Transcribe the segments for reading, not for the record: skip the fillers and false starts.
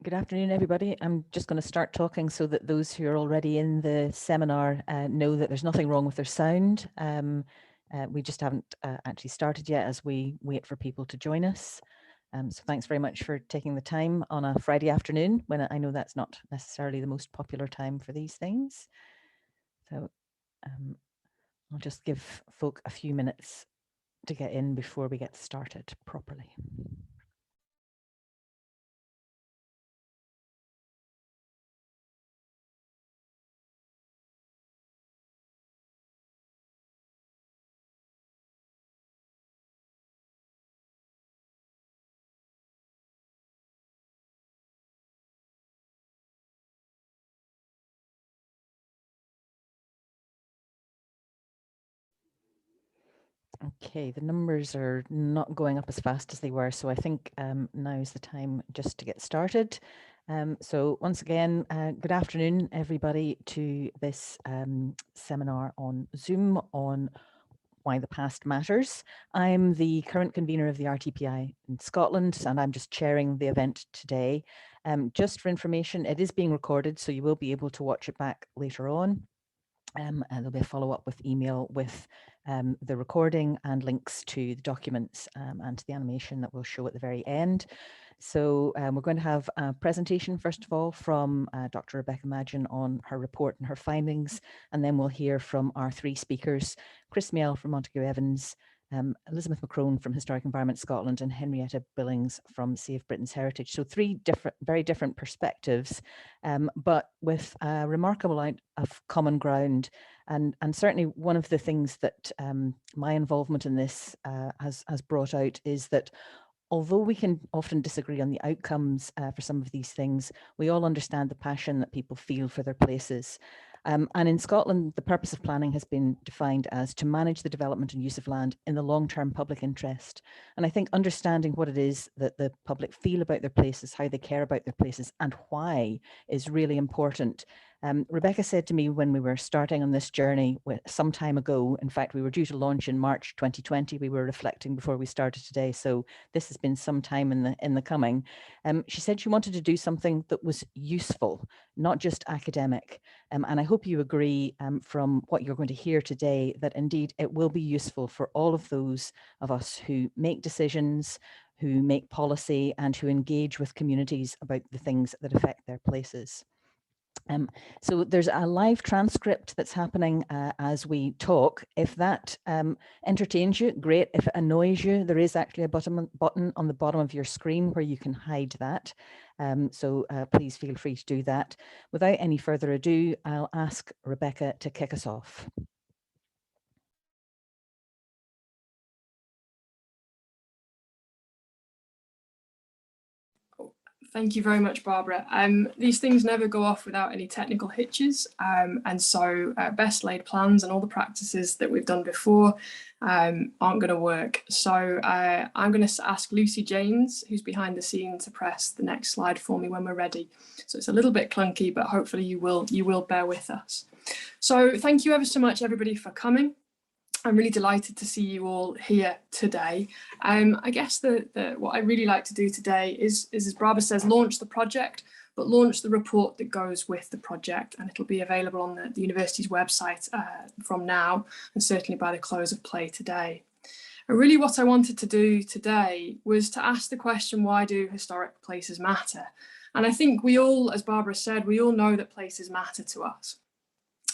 Good afternoon, everybody. I'm just going to start talking so that those who are already in the seminar know that there's nothing wrong with their sound. We just haven't actually started yet as we wait for people to join us. So thanks very much for taking the time on a Friday afternoon, when I know that's not necessarily the most popular time for these things. So I'll just give folk a few minutes to get in before we get started properly. Okay, the numbers are not going up as fast as they were, so I think now is the time just to get started. So once again, good afternoon, everybody, to this seminar on Zoom on Why the Past Matters. I'm the current convener of the RTPI in Scotland, and I'm just chairing the event today. Just for information, it is being recorded, so you will be able to watch it back later on. And there'll be a follow-up with email with the recording and links to the documents and to the animation that we'll show at the very end. So we're going to have a presentation, first of all, from Dr. Rebecca Madgin on her report and her findings, and then we'll hear from our three speakers, Chris Miele from Montagu Evans, Elizabeth McCrone from Historic Environment Scotland, and Henrietta Billings from Save Britain's Heritage. So three very different perspectives, but with a remarkable amount of common ground. And certainly one of the things that my involvement in this has brought out is that although we can often disagree on the outcomes for some of these things, we all understand the passion that people feel for their places. And in Scotland, the purpose of planning has been defined as to manage the development and use of land in the long-term public interest. And I think understanding what it is that the public feel about their places, how they care about their places, and why is really important. Rebecca said to me when we were starting on this journey some time ago, in fact, we were due to launch in March 2020, we were reflecting before we started today, so this has been some time in the coming. She said she wanted to do something that was useful, not just academic. And I hope you agree from what you're going to hear today that indeed it will be useful for all of those of us who make decisions, who make policy, and who engage with communities about the things that affect their places. So there's a live transcript that's happening as we talk. If that entertains you, great. If it annoys you, there is actually a button on the bottom of your screen where you can hide that. So please feel free to do that. Without any further ado, I'll ask Rebecca to kick us off. Thank you very much, Barbara. These things never go off without any technical hitches, and so best laid plans and all the practices that we've done before aren't going to work. So I'm going to ask Lucy James, who's behind the scene, to press the next slide for me when we're ready. So it's a little bit clunky, but hopefully you will bear with us. So thank you ever so much, everybody, for coming. I'm really delighted to see you all here today. I guess what I really like to do today is, as Barbara says, launch the project, but launch the report that goes with the project, and it'll be available on the university's website from now, and certainly by the close of play today. And really what I wanted to do today was to ask the question, why do historic places matter? And I think we all, as Barbara said, we all know that places matter to us.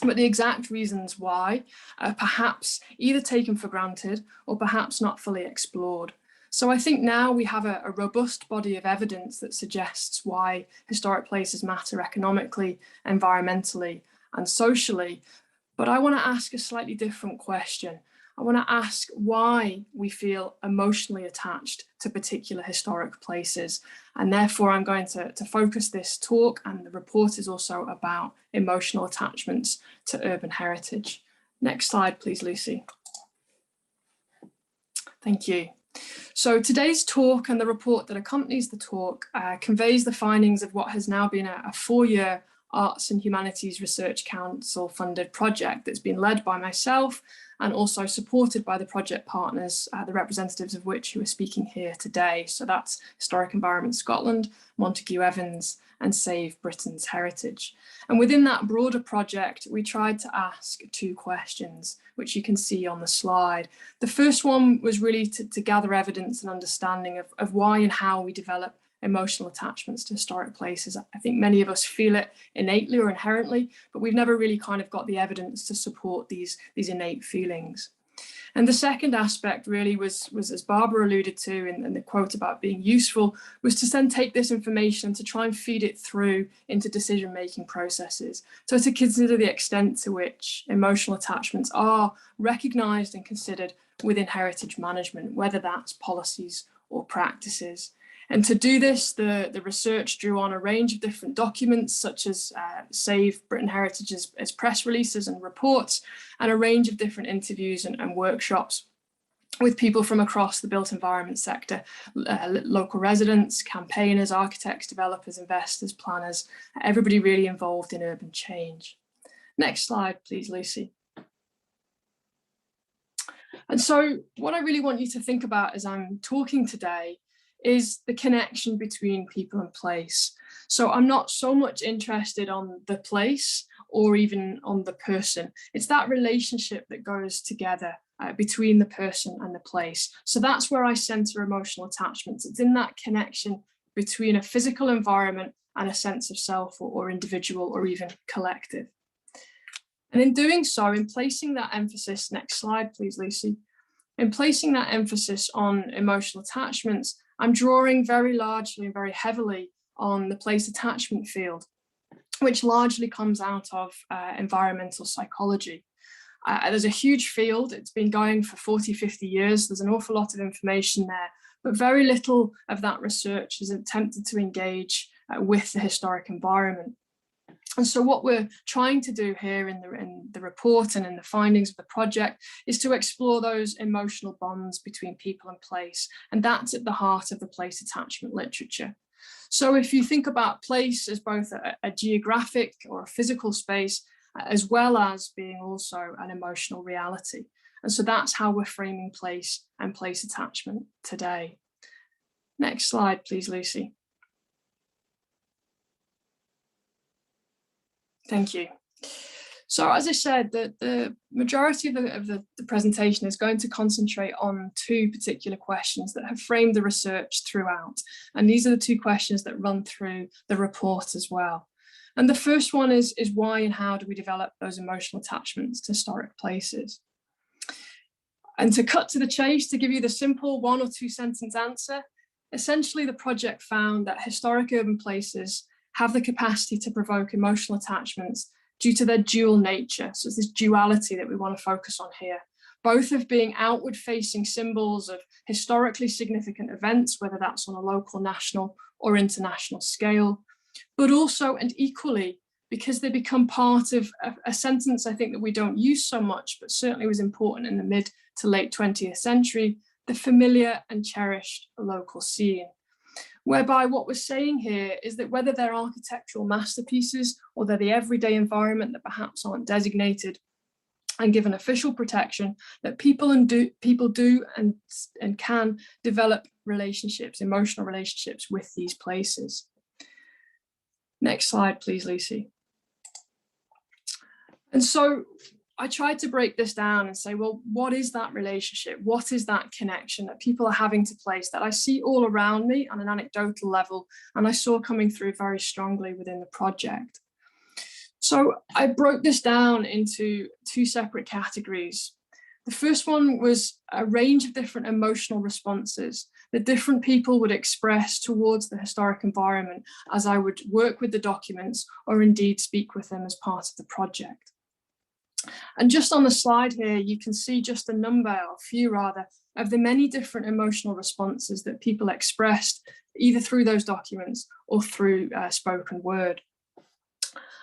But the exact reasons why are perhaps either taken for granted or perhaps not fully explored. So I think now we have a robust body of evidence that suggests why historic places matter economically, environmentally, and socially. But I want to ask a slightly different question. I want to ask why we feel emotionally attached to particular historic places. And therefore, I'm going to focus this talk, and the report is also about emotional attachments to urban heritage. Next slide, please, Lucy. Thank you. So today's talk and the report that accompanies the talk conveys the findings of what has now been a 4-year Arts and Humanities Research Council funded project that's been led by myself and also supported by the project partners, the representatives of which who are speaking here today. So that's Historic Environment Scotland, Montagu Evans, and Save Britain's Heritage. And within that broader project, we tried to ask 2 questions, which you can see on the slide. The first one was really to gather evidence and understanding of why and how we develop emotional attachments to historic places. I think many of us feel it innately or inherently, but we've never really kind of got the evidence to support these innate feelings. And the second aspect really was as Barbara alluded to in the quote about being useful, was to then take this information and to try and feed it through into decision-making processes. So to consider the extent to which emotional attachments are recognised and considered within heritage management, whether that's policies or practices. And to do this, the research drew on a range of different documents, such as Save Britain Heritage as press releases and reports, and a range of different interviews and workshops with people from across the built environment sector, local residents, campaigners, architects, developers, investors, planners, everybody really involved in urban change. Next slide, please, Lucy. And so what I really want you to think about as I'm talking today is the connection between people and place. So I'm not so much interested on the place or even on the person. It's that relationship that goes together between the person and the place. So that's where I center emotional attachments. It's in that connection between a physical environment and a sense of self or individual or even collective. And in doing so, in placing that emphasis, next slide, please, Lucy, in placing that emphasis on emotional attachments, I'm drawing very largely and very heavily on the place attachment field, which largely comes out of environmental psychology. There's a huge field. It's been going for 40, 50 years. There's an awful lot of information there, but very little of that research is attempted to engage with the historic environment. And so what we're trying to do here in the report and in the findings of the project is to explore those emotional bonds between people and place. And that's at the heart of the place attachment literature. So if you think about place as both a geographic or a physical space, as well as being also an emotional reality. And so that's how we're framing place and place attachment today. Next slide, please, Lucy. Thank you. So as I said, the majority of the presentation is going to concentrate on 2 particular questions that have framed the research throughout. And these are the 2 questions that run through the report as well. And the first one is why and how do we develop those emotional attachments to historic places? And to cut to the chase, to give you the simple 1 or 2 sentence answer, essentially the project found that historic urban places have the capacity to provoke emotional attachments due to their dual nature. So it's this duality that we want to focus on here, both of being outward facing symbols of historically significant events, whether that's on a local, national or international scale, but also and equally because they become part of a sentence I think that we don't use so much, but certainly was important in the mid to late 20th century, the familiar and cherished local scene. Whereby what we're saying here is that whether they're architectural masterpieces or they're the everyday environment that perhaps aren't designated and given official protection, that people do and can develop relationships, emotional relationships with these places. Next slide, please, Lucy. And so I tried to break this down and say, well, what is that relationship? What is that connection that people are having to place that I see all around me on an anecdotal level, and I saw coming through very strongly within the project? So I broke this down into 2 separate categories. The first one was a range of different emotional responses that different people would express towards the historic environment as I would work with the documents or indeed speak with them as part of the project. And just on the slide here, you can see just a number, or few rather, of the many different emotional responses that people expressed either through those documents or through spoken word.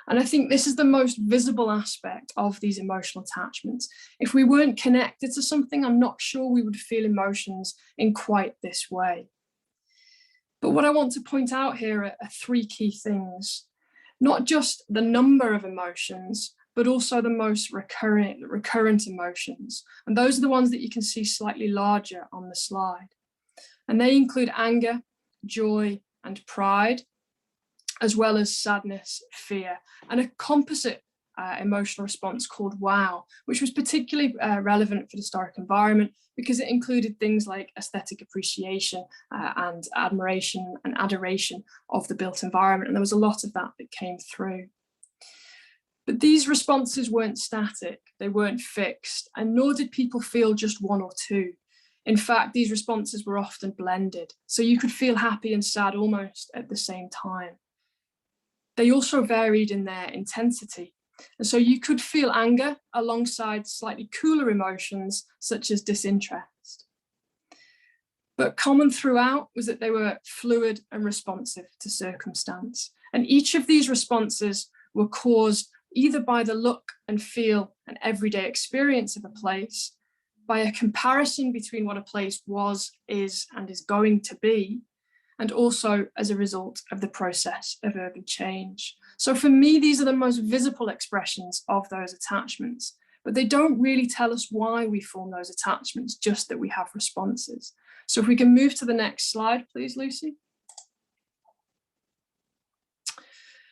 And I think this is the most visible aspect of these emotional attachments. If we weren't connected to something, I'm not sure we would feel emotions in quite this way. But what I want to point out here are 3 key things. not just the number of emotions, but also the most recurrent emotions. And those are the ones that you can see slightly larger on the slide. And they include anger, joy, and pride, as well as sadness, fear, and a composite emotional response called wow, which was particularly relevant for the historic environment because it included things like aesthetic appreciation and admiration and adoration of the built environment. And there was a lot of that that came through. But these responses weren't static, they weren't fixed, and nor did people feel just one or two. In fact, these responses were often blended, so you could feel happy and sad almost at the same time. They also varied in their intensity. And so you could feel anger alongside slightly cooler emotions, such as disinterest. But common throughout was that they were fluid and responsive to circumstance. And each of these responses were caused either by the look and feel and everyday experience of a place, by a comparison between what a place was, is, and is going to be, and also as a result of the process of urban change. So for me, these are the most visible expressions of those attachments, but they don't really tell us why we form those attachments, just that we have responses. So if we can move to the next slide, please, Lucy.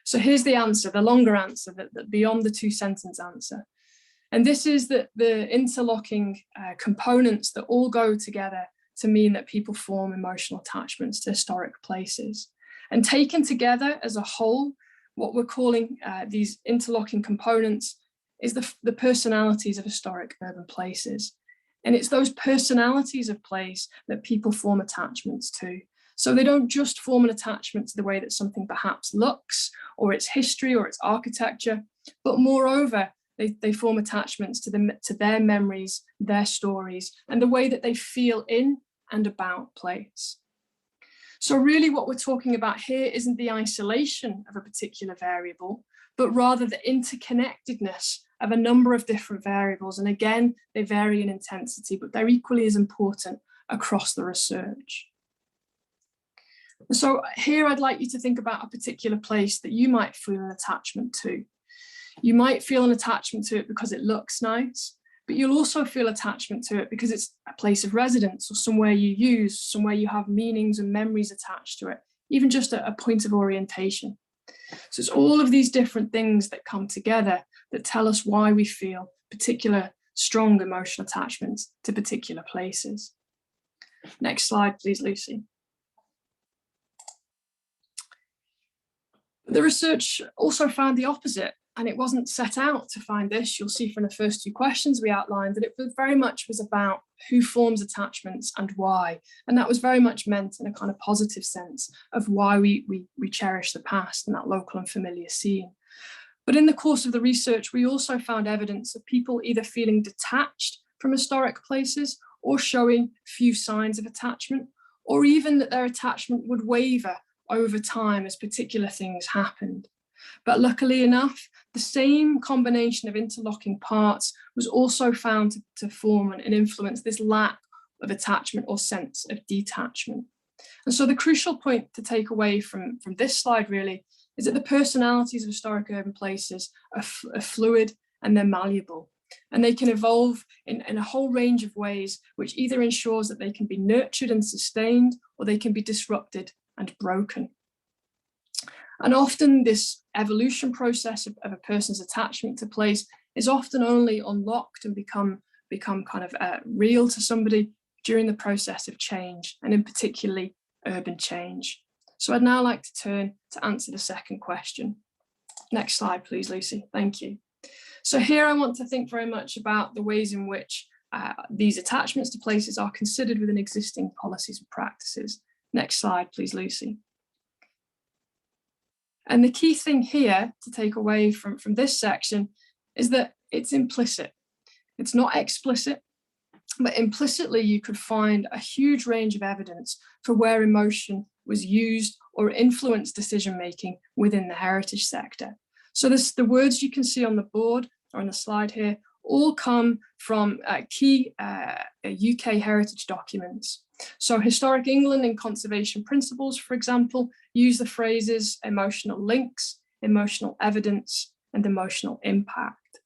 So here's the answer, the longer answer, that beyond the two-sentence answer. And this is that the interlocking components that all go together to mean that people form emotional attachments to historic places. And taken together as a whole, what we're calling these interlocking components is the personalities of historic urban places. And it's those personalities of place that people form attachments to. So they don't just form an attachment to the way that something perhaps looks, or its history, or its architecture, but moreover, they form attachments to their memories, their stories, and the way that they feel in and about place. So really what we're talking about here isn't the isolation of a particular variable, but rather the interconnectedness of a number of different variables. And again, they vary in intensity, but they're equally as important across the research. So here I'd like you to think about a particular place that you might feel an attachment to. You might feel an attachment to it because it looks nice, but you'll also feel attachment to it because it's a place of residence or somewhere you use, somewhere you have meanings and memories attached to it, even just a point of orientation. So it's all of these different things that come together that tell us why we feel particular strong emotional attachments to particular places. Next slide, please, Lucy. The research also found the opposite, and it wasn't set out to find this. You'll see from the first two questions we outlined that it very much was about who forms attachments and why. And that was very much meant in a kind of positive sense of why we cherish the past and that local and familiar scene. But in the course of the research, we also found evidence of people either feeling detached from historic places or showing few signs of attachment, or even that their attachment would waver over time as particular things happened. But luckily enough, the same combination of interlocking parts was also found to form and influence this lack of attachment or sense of detachment. And so the crucial point to take away from this slide really is that the personalities of historic urban places are fluid and they're malleable. And they can evolve in a whole range of ways, which either ensures that they can be nurtured and sustained, or they can be disrupted and broken. And often this evolution process of a person's attachment to place is often only unlocked and become kind of real to somebody during the process of change, and in particularly urban change. So I'd now like to turn to answer the second question. Next slide, please, Lucy. Thank you. So here I want to think very much about the ways in which these attachments to places are considered within existing policies and practices. Next slide, please, Lucy. And the key thing here to take away from this section is that it's implicit. It's not explicit, but implicitly you could find a huge range of evidence for where emotion was used or influenced decision-making within the heritage sector. So the words you can see on the board or on the slide here all come from key UK heritage documents. So Historic England and Conservation Principles, for example, use the phrases emotional links, emotional evidence, and emotional impact.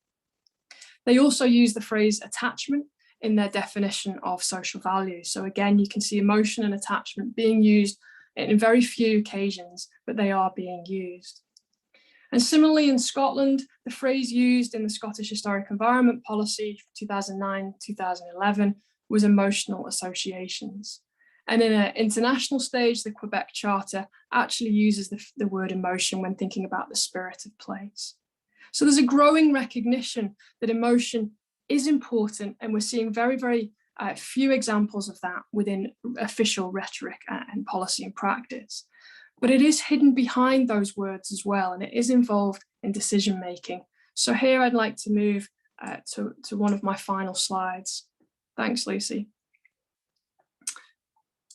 They also use the phrase attachment in their definition of social value. So again, you can see emotion and attachment being used in very few occasions, but they are being used. And similarly in Scotland, the phrase used in the Scottish Historic Environment Policy 2009-2011 was emotional associations. And in an international stage, the Quebec Charter actually uses the word emotion when thinking about the spirit of place. So there's a growing recognition that emotion is important, and we're seeing very, very few examples of that within official rhetoric and policy and practice. But it is hidden behind those words as well, and it is involved in decision making. So here I'd like to move to one of my final slides. Thanks, Lucy.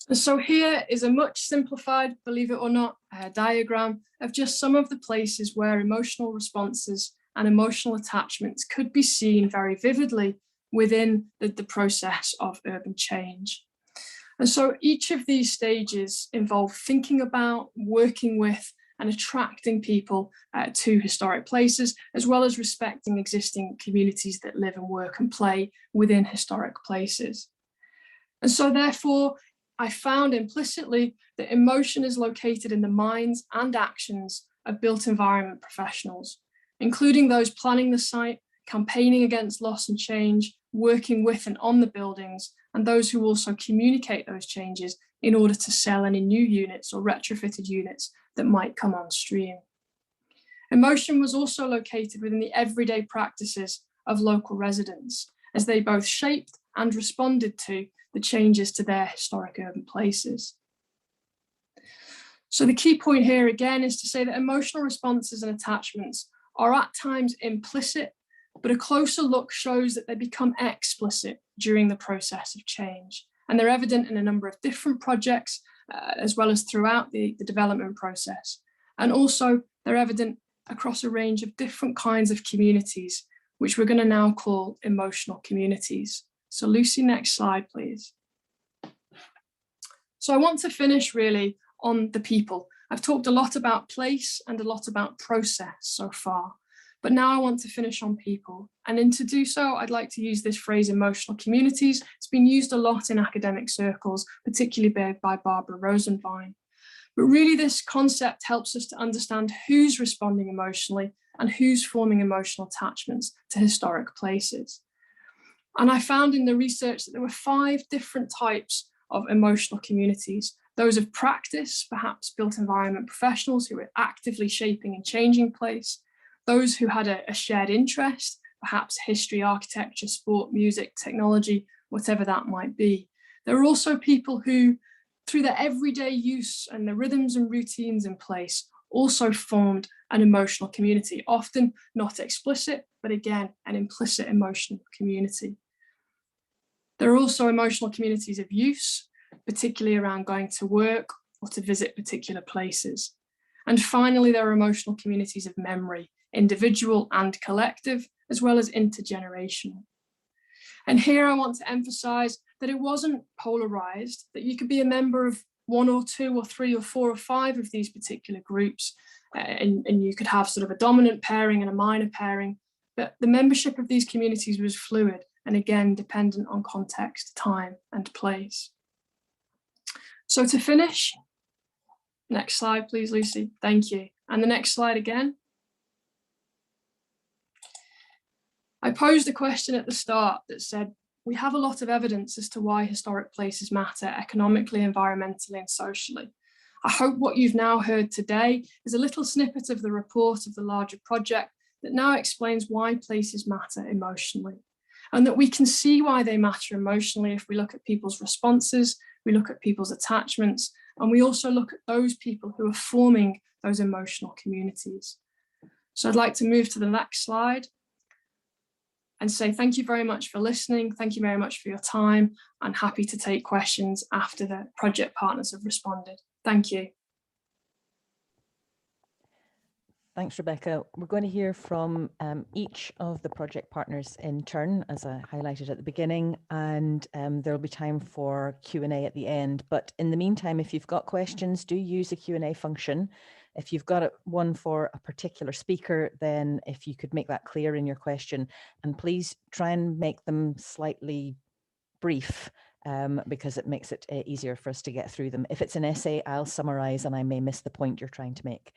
And so here is a much simplified, believe it or not, diagram of just some of the places where emotional responses and emotional attachments could be seen very vividly within the process of urban change. And so each of these stages involve thinking about, working with, and attracting people to historic places, as well as respecting existing communities that live and work and play within historic places. And so therefore, I found implicitly that emotion is located in the minds and actions of built environment professionals, including those planning the site, campaigning against loss and change, working with and on the buildings, and those who also communicate those changes in order to sell any new units or retrofitted units that might come on stream. Emotion was also located within the everyday practices of local residents, as they both shaped and responded to the changes to their historic urban places. So the key point here again is to say that emotional responses and attachments are at times implicit, but a closer look shows that they become explicit during the process of change. And they're evident in a number of different projects, as well as throughout the development process. And also they're evident across a range of different kinds of communities, which we're going to now call emotional communities. So Lucy, next slide, please. So I want to finish really on the people. I've talked a lot about place and a lot about process so far, but now I want to finish on people. And to do so, I'd like to use this phrase emotional communities. It's been used a lot in academic circles, particularly by Barbara Rosenwein. But really this concept helps us to understand who's responding emotionally and who's forming emotional attachments to historic places. And I found in the research that there were 5 different types of emotional communities. Those of practice, perhaps built environment professionals who were actively shaping and changing place. Those who had a shared interest, perhaps history, architecture, sport, music, technology, whatever that might be. There are also people who, through their everyday use and the rhythms and routines in place, also formed an emotional community, often not explicit, but again, an implicit emotional community. There are also emotional communities of use, particularly around going to work or to visit particular places. And finally, there are emotional communities of memory, individual and collective, as well as intergenerational. And here I want to emphasize that it wasn't polarized, that you could be a member of 1 or 2 or 3 or 4 or 5 of these particular groups, and you could have sort of a dominant pairing and a minor pairing, but the membership of these communities was fluid and again, dependent on context, time, and place. So to finish, next slide, please, Lucy. Thank you. And the next slide again. I posed a question at the start that said, we have a lot of evidence as to why historic places matter economically, environmentally, and socially. I hope what you've now heard today is a little snippet of the report of the larger project that now explains why places matter emotionally, and that we can see why they matter emotionally if we look at people's responses, we look at people's attachments, and we also look at those people who are forming those emotional communities. So I'd like to move to the next slide and say thank you very much for listening. Thank you very much for your time. I'm happy to take questions after the project partners have responded. Thank you. Thanks, Rebecca. We're going to hear from each of the project partners in turn, as I highlighted at the beginning, and there'll be time for Q&A at the end. But in the meantime, if you've got questions, do use the Q&A function. If you've got one for a particular speaker, then if you could make that clear in your question, and please try and make them slightly brief, because it makes it easier for us to get through them. If it's an essay, I'll summarize and I may miss the point you're trying to make.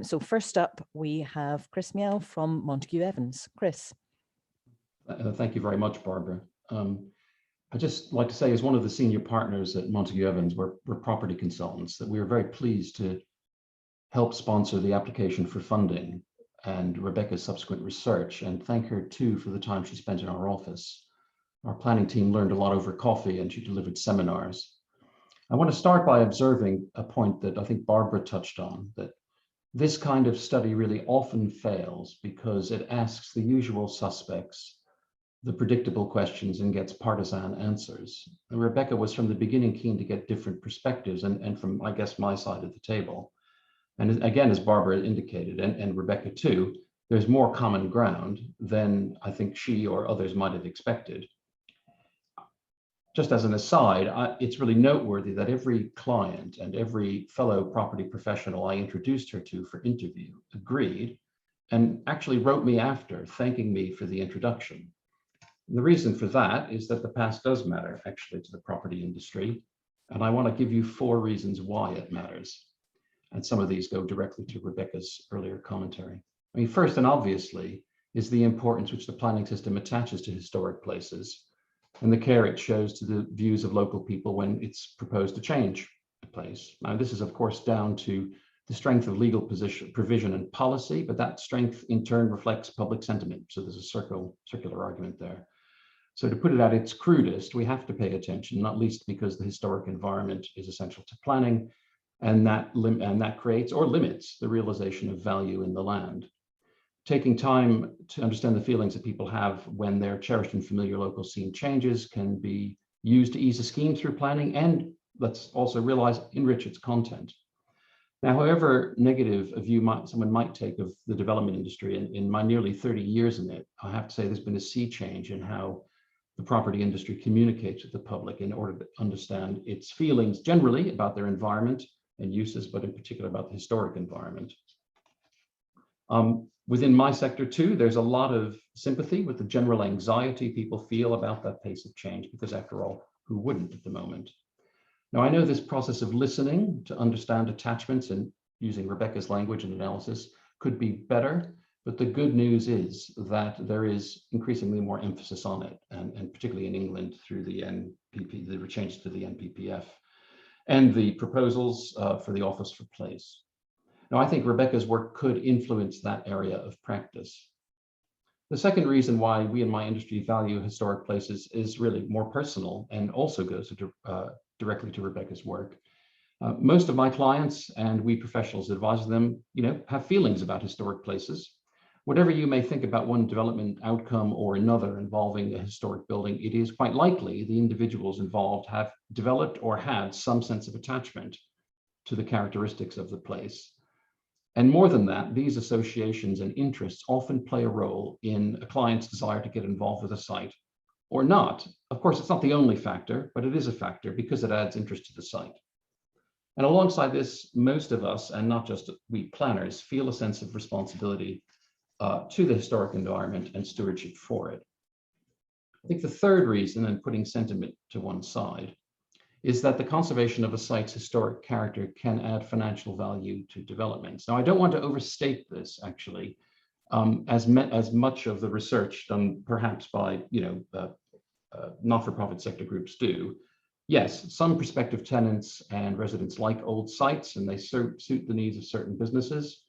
So first up, we have Chris Miele from Montagu Evans. Chris. Thank you very much, Barbara. I'd just like to say, as one of the senior partners at Montagu Evans, we're property consultants, that we are very pleased to help sponsor the application for funding and Rebecca's subsequent research, and thank her too for the time she spent in our office. Our planning team learned a lot over coffee and she delivered seminars. I want to start by observing a point that I think Barbara touched on, that this kind of study really often fails because it asks the usual suspects the predictable questions and gets partisan answers. And Rebecca was from the beginning keen to get different perspectives and from, I guess, my side of the table. And again, as Barbara indicated, and Rebecca too, there's more common ground than I think she or others might have expected. Just as an aside, it's really noteworthy that every client and every fellow property professional I introduced her to for interview agreed and actually wrote me after, thanking me for the introduction. And the reason for that is that the past does matter actually to the property industry. And I want to give you 4 reasons why it matters. And some of these go directly to Rebecca's earlier commentary. I mean, first and obviously is the importance which the planning system attaches to historic places and the care it shows to the views of local people when it's proposed to change a place. Now, this is of course down to the strength of legal provision and policy, but that strength in turn reflects public sentiment. So there's a circular argument there. So to put it at its crudest, we have to pay attention, not least because the historic environment is essential to planning, and that creates or limits the realization of value in the land. Taking time to understand the feelings that people have when their cherished and familiar local scene changes can be used to ease a scheme through planning, and let's also realize, enrich its content. Now, however negative a view someone might take of the development industry, in my nearly 30 years in it, I have to say there's been a sea change in how the property industry communicates with the public in order to understand its feelings generally about their environment and uses, but in particular about the historic environment. Within my sector too, there's a lot of sympathy with the general anxiety people feel about that pace of change, because after all, who wouldn't at the moment? Now, I know this process of listening to understand attachments and using Rebecca's language and analysis could be better, but the good news is that there is increasingly more emphasis on it, and particularly in England through the NPP, the changes to the NPPF, and the proposals for the Office for Place. Now, I think Rebecca's work could influence that area of practice. The second reason why we in my industry value historic places is really more personal and also goes directly to Rebecca's work. Most of my clients and we professionals advising them, have feelings about historic places. Whatever you may think about one development outcome or another involving a historic building, it is quite likely the individuals involved have developed or had some sense of attachment to the characteristics of the place. And more than that, these associations and interests often play a role in a client's desire to get involved with a site or not. Of course, it's not the only factor, but it is a factor because it adds interest to the site. And alongside this, most of us, and not just we planners, feel a sense of responsibility to the historic environment and stewardship for it. I think the third reason, and putting sentiment to one side, is that the conservation of a site's historic character can add financial value to developments. Now, I don't want to overstate this, actually, as much of the research done perhaps by not-for-profit sector groups do. Yes, some prospective tenants and residents like old sites, and they suit the needs of certain businesses,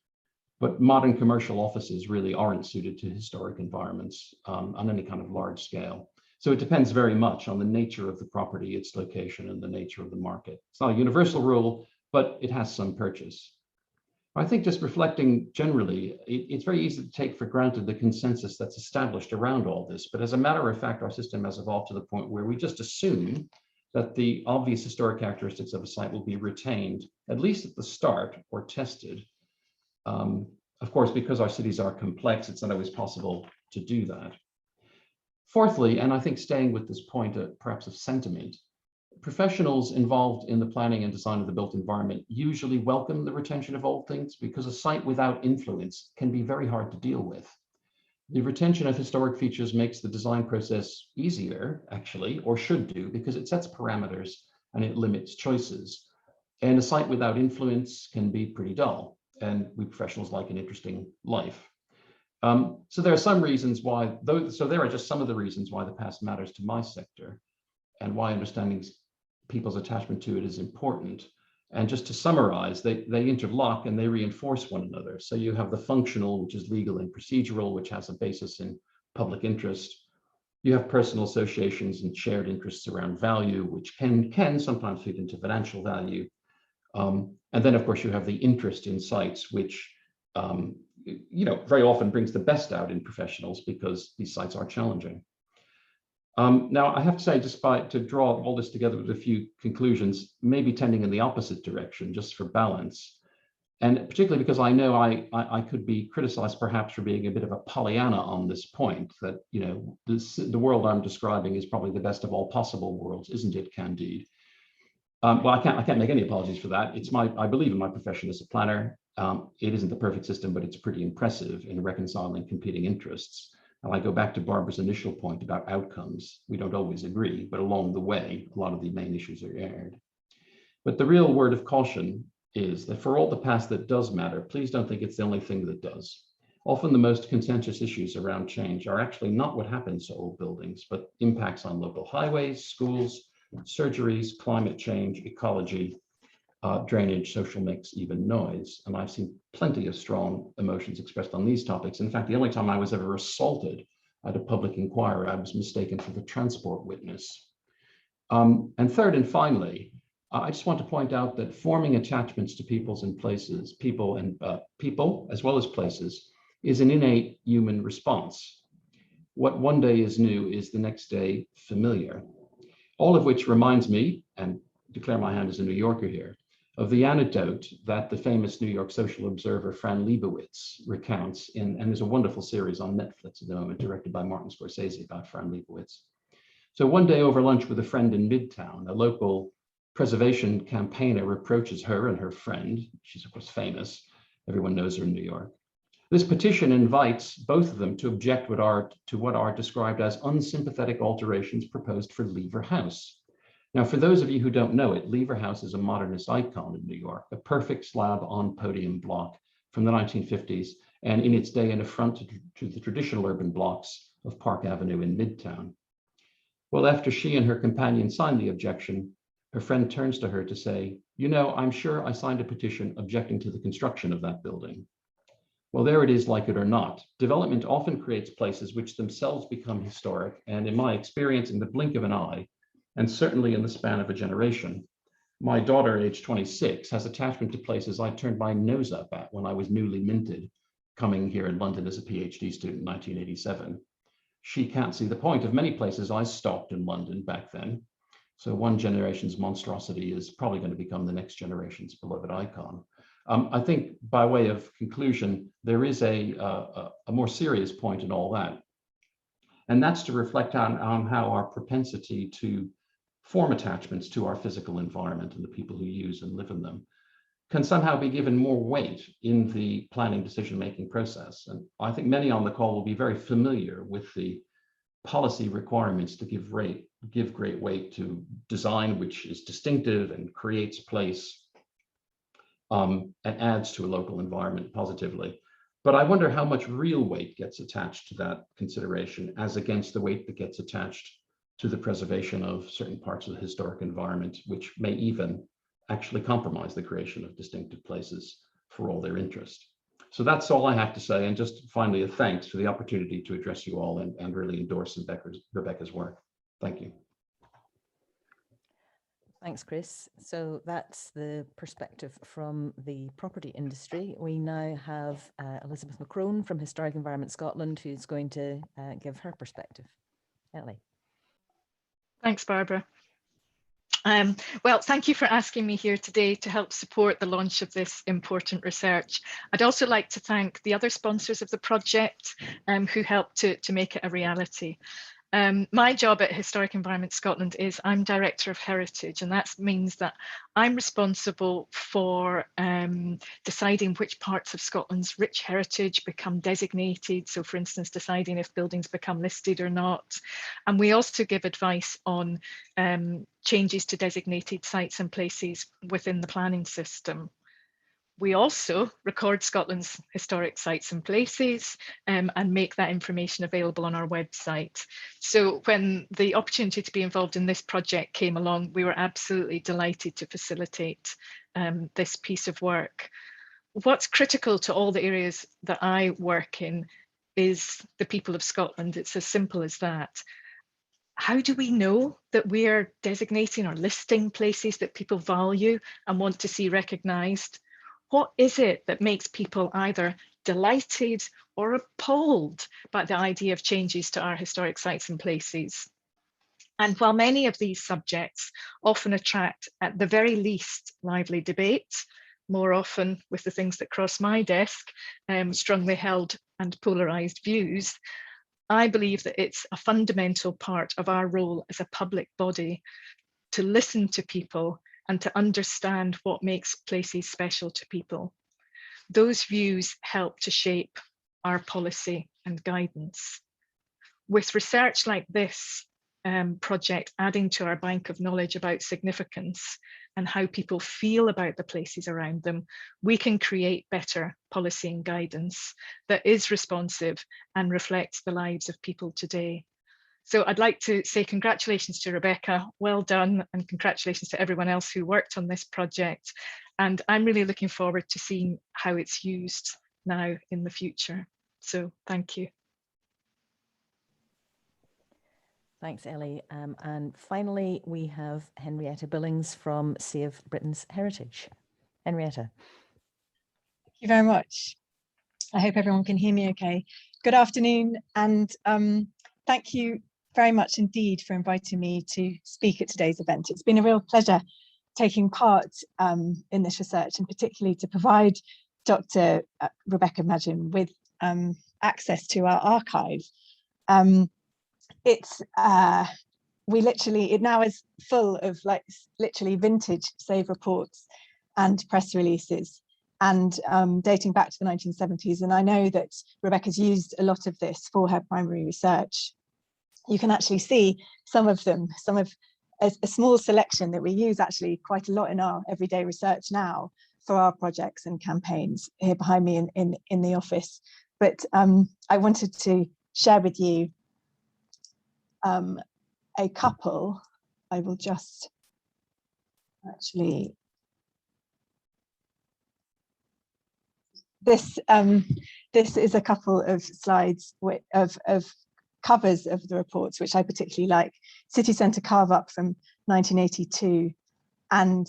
but modern commercial offices really aren't suited to historic environments on any kind of large scale. So it depends very much on the nature of the property, its location, and the nature of the market. It's not a universal rule, but it has some purchase. I think just reflecting generally, it's very easy to take for granted the consensus that's established around all this. But as a matter of fact, our system has evolved to the point where we just assume that the obvious historic characteristics of a site will be retained, at least at the start, or tested. Of course, because our cities are complex, it's not always possible to do that. Fourthly, and I think staying with this point perhaps of sentiment, Professionals involved in the planning and design of the built environment usually welcome the retention of old things because a site without influence can be very hard to deal with. The retention of historic features makes the design process easier, actually, or should do, because it sets parameters and it limits choices. And a site without influence can be pretty dull, and we professionals like an interesting life. So there are some reasons why, there are just some of the reasons why the past matters to my sector and why understanding people's attachment to it is important. And just to summarize, they interlock and they reinforce one another. So you have the functional, which is legal and procedural, which has a basis in public interest. You have personal associations and shared interests around value, which can sometimes feed into financial value. And then, of course, you have the interest in sites, which very often brings the best out in professionals because these sites are challenging. Now, I have to say, to draw all this together with a few conclusions, maybe tending in the opposite direction, just for balance. And particularly because I know I could be criticized perhaps for being a bit of a Pollyanna on this point, that, the world I'm describing is probably the best of all possible worlds, isn't it, Candide? Well, I can't make any apologies for that. I believe in my profession as a planner. It isn't the perfect system, but it's pretty impressive in reconciling competing interests. And I go back to Barbara's initial point about outcomes. We don't always agree, but along the way, a lot of the main issues are aired. But the real word of caution is that for all the past that does matter, please don't think it's the only thing that does. Often the most contentious issues around change are actually not what happens to old buildings, but impacts on local highways, schools, surgeries, climate change, ecology, drainage, social mix, even noise. And I've seen plenty of strong emotions expressed on these topics. In fact, the only time I was ever assaulted at a public inquiry, I was mistaken for the transport witness. And third and finally, I just want to point out that forming attachments to peoples and places, people as well as places, is an innate human response. What one day is new is the next day familiar. All of which reminds me, and declare my hand as a New Yorker here, of the anecdote that the famous New York social observer Fran Lebowitz recounts and there's a wonderful series on Netflix at the moment directed by Martin Scorsese about Fran Lebowitz. So one day over lunch with a friend in Midtown, a local preservation campaigner approaches her and her friend. She's of course famous. Everyone knows her in New York. This petition invites both of them to object to what are described as unsympathetic alterations proposed for Lever House. Now, for those of you who don't know it, Lever House is a modernist icon in New York, a perfect slab on podium block from the 1950s, and in its day an affront to the traditional urban blocks of Park Avenue in Midtown. Well, after she and her companion signed the objection, her friend turns to her to say, I'm sure I signed a petition objecting to the construction of that building. Well, there it is, like it or not. Development often creates places which themselves become historic, and in my experience, in the blink of an eye, and certainly in the span of a generation, my daughter, age 26, has attachment to places I turned my nose up at when I was newly minted, coming here in London as a PhD student in 1987. She can't see the point of many places I stalked in London back then. So one generation's monstrosity is probably going to become the next generation's beloved icon. I think by way of conclusion, there is a more serious point in all that. And that's to reflect on how our propensity to form attachments to our physical environment and the people who use and live in them can somehow be given more weight in the planning decision-making process. And I think many on the call will be very familiar with the policy requirements to give great weight to design, which is distinctive and creates place and adds to a local environment positively. But I wonder how much real weight gets attached to that consideration as against the weight that gets attached to the preservation of certain parts of the historic environment, which may even actually compromise the creation of distinctive places for all their interest. So that's all I have to say. And just finally, a thanks for the opportunity to address you all and really endorse Rebecca's work. Thank you. Thanks, Chris. So that's the perspective from the property industry. We now have Elizabeth McCrone from Historic Environment Scotland, who's going to give her perspective. Ellie. Thanks, Barbara. Well, thank you for asking me here today to help support the launch of this important research. I'd also like to thank the other sponsors of the project who helped to make it a reality. My job at Historic Environment Scotland is I'm Director of Heritage, and that means that I'm responsible for deciding which parts of Scotland's rich heritage become designated. So, for instance, deciding if buildings become listed or not. And we also give advice on changes to designated sites and places within the planning system. We also record Scotland's historic sites and places and make that information available on our website. So when the opportunity to be involved in this project came along, we were absolutely delighted to facilitate this piece of work. What's critical to all the areas that I work in is the people of Scotland. It's as simple as that. How do we know that we are designating or listing places that people value and want to see recognised? What is it that makes people either delighted or appalled by the idea of changes to our historic sites and places? And while many of these subjects often attract, at the very least, lively debate, more often with the things that cross my desk, strongly held and polarised views, I believe that it's a fundamental part of our role as a public body to listen to people and to understand what makes places special to people. Those views help to shape our policy and guidance. With research like this project adding to our bank of knowledge about significance and how people feel about the places around them, we can create better policy and guidance that is responsive and reflects the lives of people today. So I'd like to say congratulations to Rebecca, well done, and congratulations to everyone else who worked on this project. And I'm really looking forward to seeing how it's used now in the future. So thank you. Thanks, Ellie. And finally, we have Henrietta Billings from Save Britain's Heritage. Henrietta. Thank you very much. I hope everyone can hear me okay. Good afternoon, and thank you very much indeed for inviting me to speak at today's event. It's been a real pleasure taking part in this research, and particularly to provide Dr. Rebecca Madgin with access to our archive. It now is full of literally vintage Save reports and press releases, and dating back to the 1970s. And I know that Rebecca's used a lot of this for her primary research. You can actually see some of them, a small selection that we use actually quite a lot in our everyday research now for our projects and campaigns here behind me in the office. But I wanted to share with you a couple. I will just actually, this is a couple of slides of covers of the reports, which I particularly like. City Centre Carve Up from 1982, and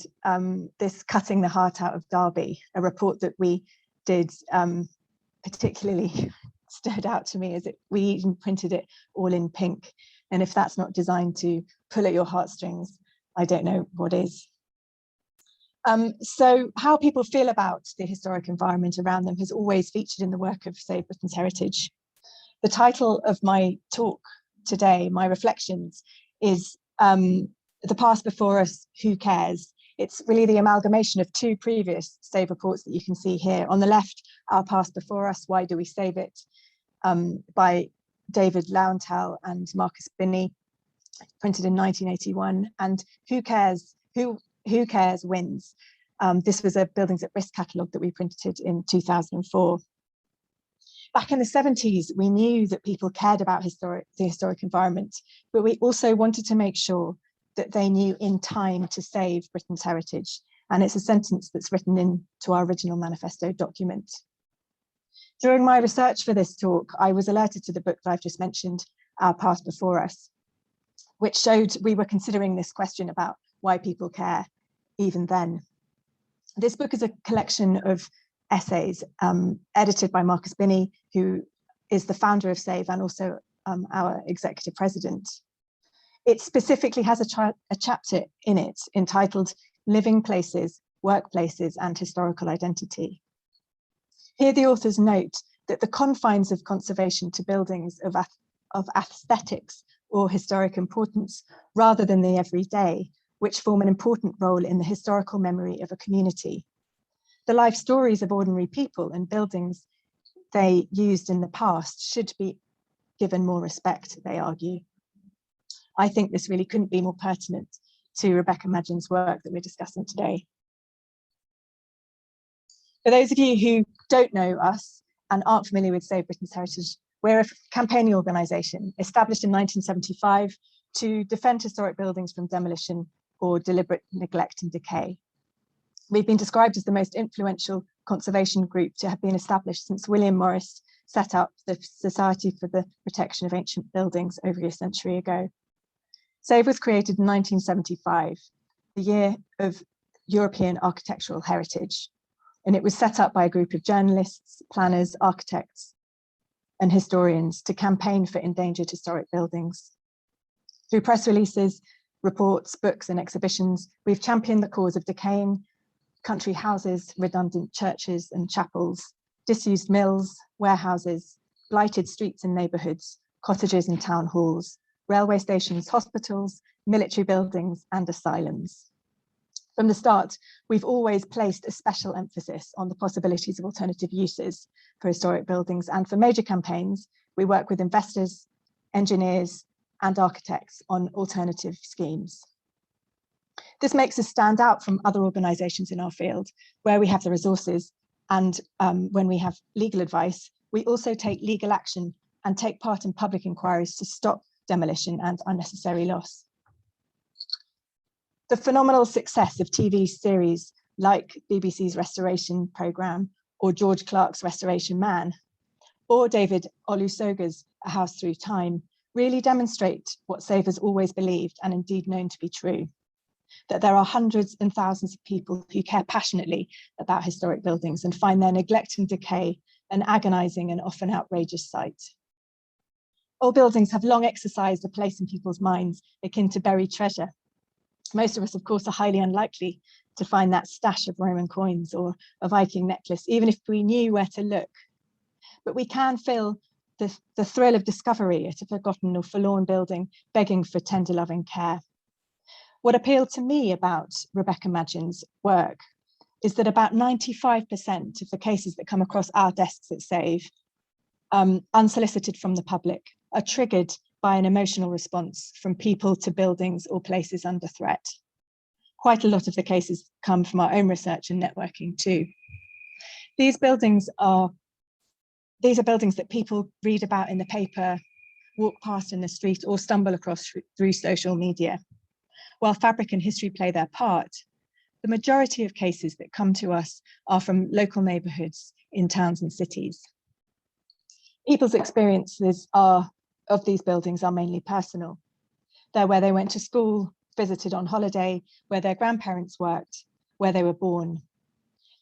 this Cutting the Heart Out of Derby, a report that we did particularly stood out to me, as we even printed it all in pink. And if that's not designed to pull at your heartstrings, I don't know what is. So how people feel about the historic environment around them has always featured in the work of Save Britain's Heritage. The title of my talk today, my reflections, is The Past Before Us, Who Cares? It's really the amalgamation of two previous Save reports that you can see here. On the left, Our Past Before Us, Why Do We Save It? By David Lowntal and Marcus Binney, printed in 1981. And Who Cares? Who Cares Wins? This was a Buildings at Risk catalogue that we printed in 2004. Back in the 70s, we knew that people cared about the historic environment, but we also wanted to make sure that they knew in time to save Britain's heritage. And it's a sentence that's written into our original manifesto document. During my research for this talk, I was alerted to the book that I've just mentioned, Our Past Before Us, which showed we were considering this question about why people care even then. This book is a collection of essays edited by Marcus Binney, who is the founder of Save and also our executive president. It specifically has a chapter in it entitled Living Places, Workplaces and Historical Identity. Here the authors note that the confines of conservation to buildings of aesthetics or historic importance, rather than the everyday, which form an important role in the historical memory of a community. The life stories of ordinary people and buildings they used in the past should be given more respect, they argue. I think this really couldn't be more pertinent to Rebecca Madgin's work that we're discussing today. For those of you who don't know us and aren't familiar with Save Britain's Heritage, we're a campaigning organisation established in 1975 to defend historic buildings from demolition or deliberate neglect and decay. We've been described as the most influential conservation group to have been established since William Morris set up the Society for the Protection of Ancient Buildings over a century ago. SAVE was created in 1975, the year of European architectural heritage, and it was set up by a group of journalists, planners, architects, and historians to campaign for endangered historic buildings. Through press releases, reports, books, and exhibitions, we've championed the cause of decaying country houses, redundant churches and chapels, disused mills, warehouses, blighted streets and neighbourhoods, cottages and town halls, railway stations, hospitals, military buildings, and asylums. From the start, we've always placed a special emphasis on the possibilities of alternative uses for historic buildings, and for major campaigns, we work with investors, engineers, and architects on alternative schemes. This makes us stand out from other organisations in our field, where we have the resources, and when we have legal advice, we also take legal action and take part in public inquiries to stop demolition and unnecessary loss. The phenomenal success of TV series like BBC's Restoration Programme, or George Clarke's Restoration Man, or David Olusoga's A House Through Time, really demonstrate what SAVE has always believed, and indeed known to be true, that there are hundreds and thousands of people who care passionately about historic buildings and find their neglect and decay an agonising and often outrageous sight. Old buildings have long exercised a place in people's minds akin to buried treasure. Most of us, of course, are highly unlikely to find that stash of Roman coins or a Viking necklace, even if we knew where to look. But we can feel the thrill of discovery at a forgotten or forlorn building, begging for tender loving care. What appealed to me about Rebecca Madgin's work is that about 95% of the cases that come across our desks at SAVE, unsolicited from the public, are triggered by an emotional response from people to buildings or places under threat. Quite a lot of the cases come from our own research and networking too. These are buildings that people read about in the paper, walk past in the street, or stumble across through social media. While fabric and history play their part, the majority of cases that come to us are from local neighbourhoods in towns and cities. People's experiences of these buildings are mainly personal. They're where they went to school, visited on holiday, where their grandparents worked, where they were born.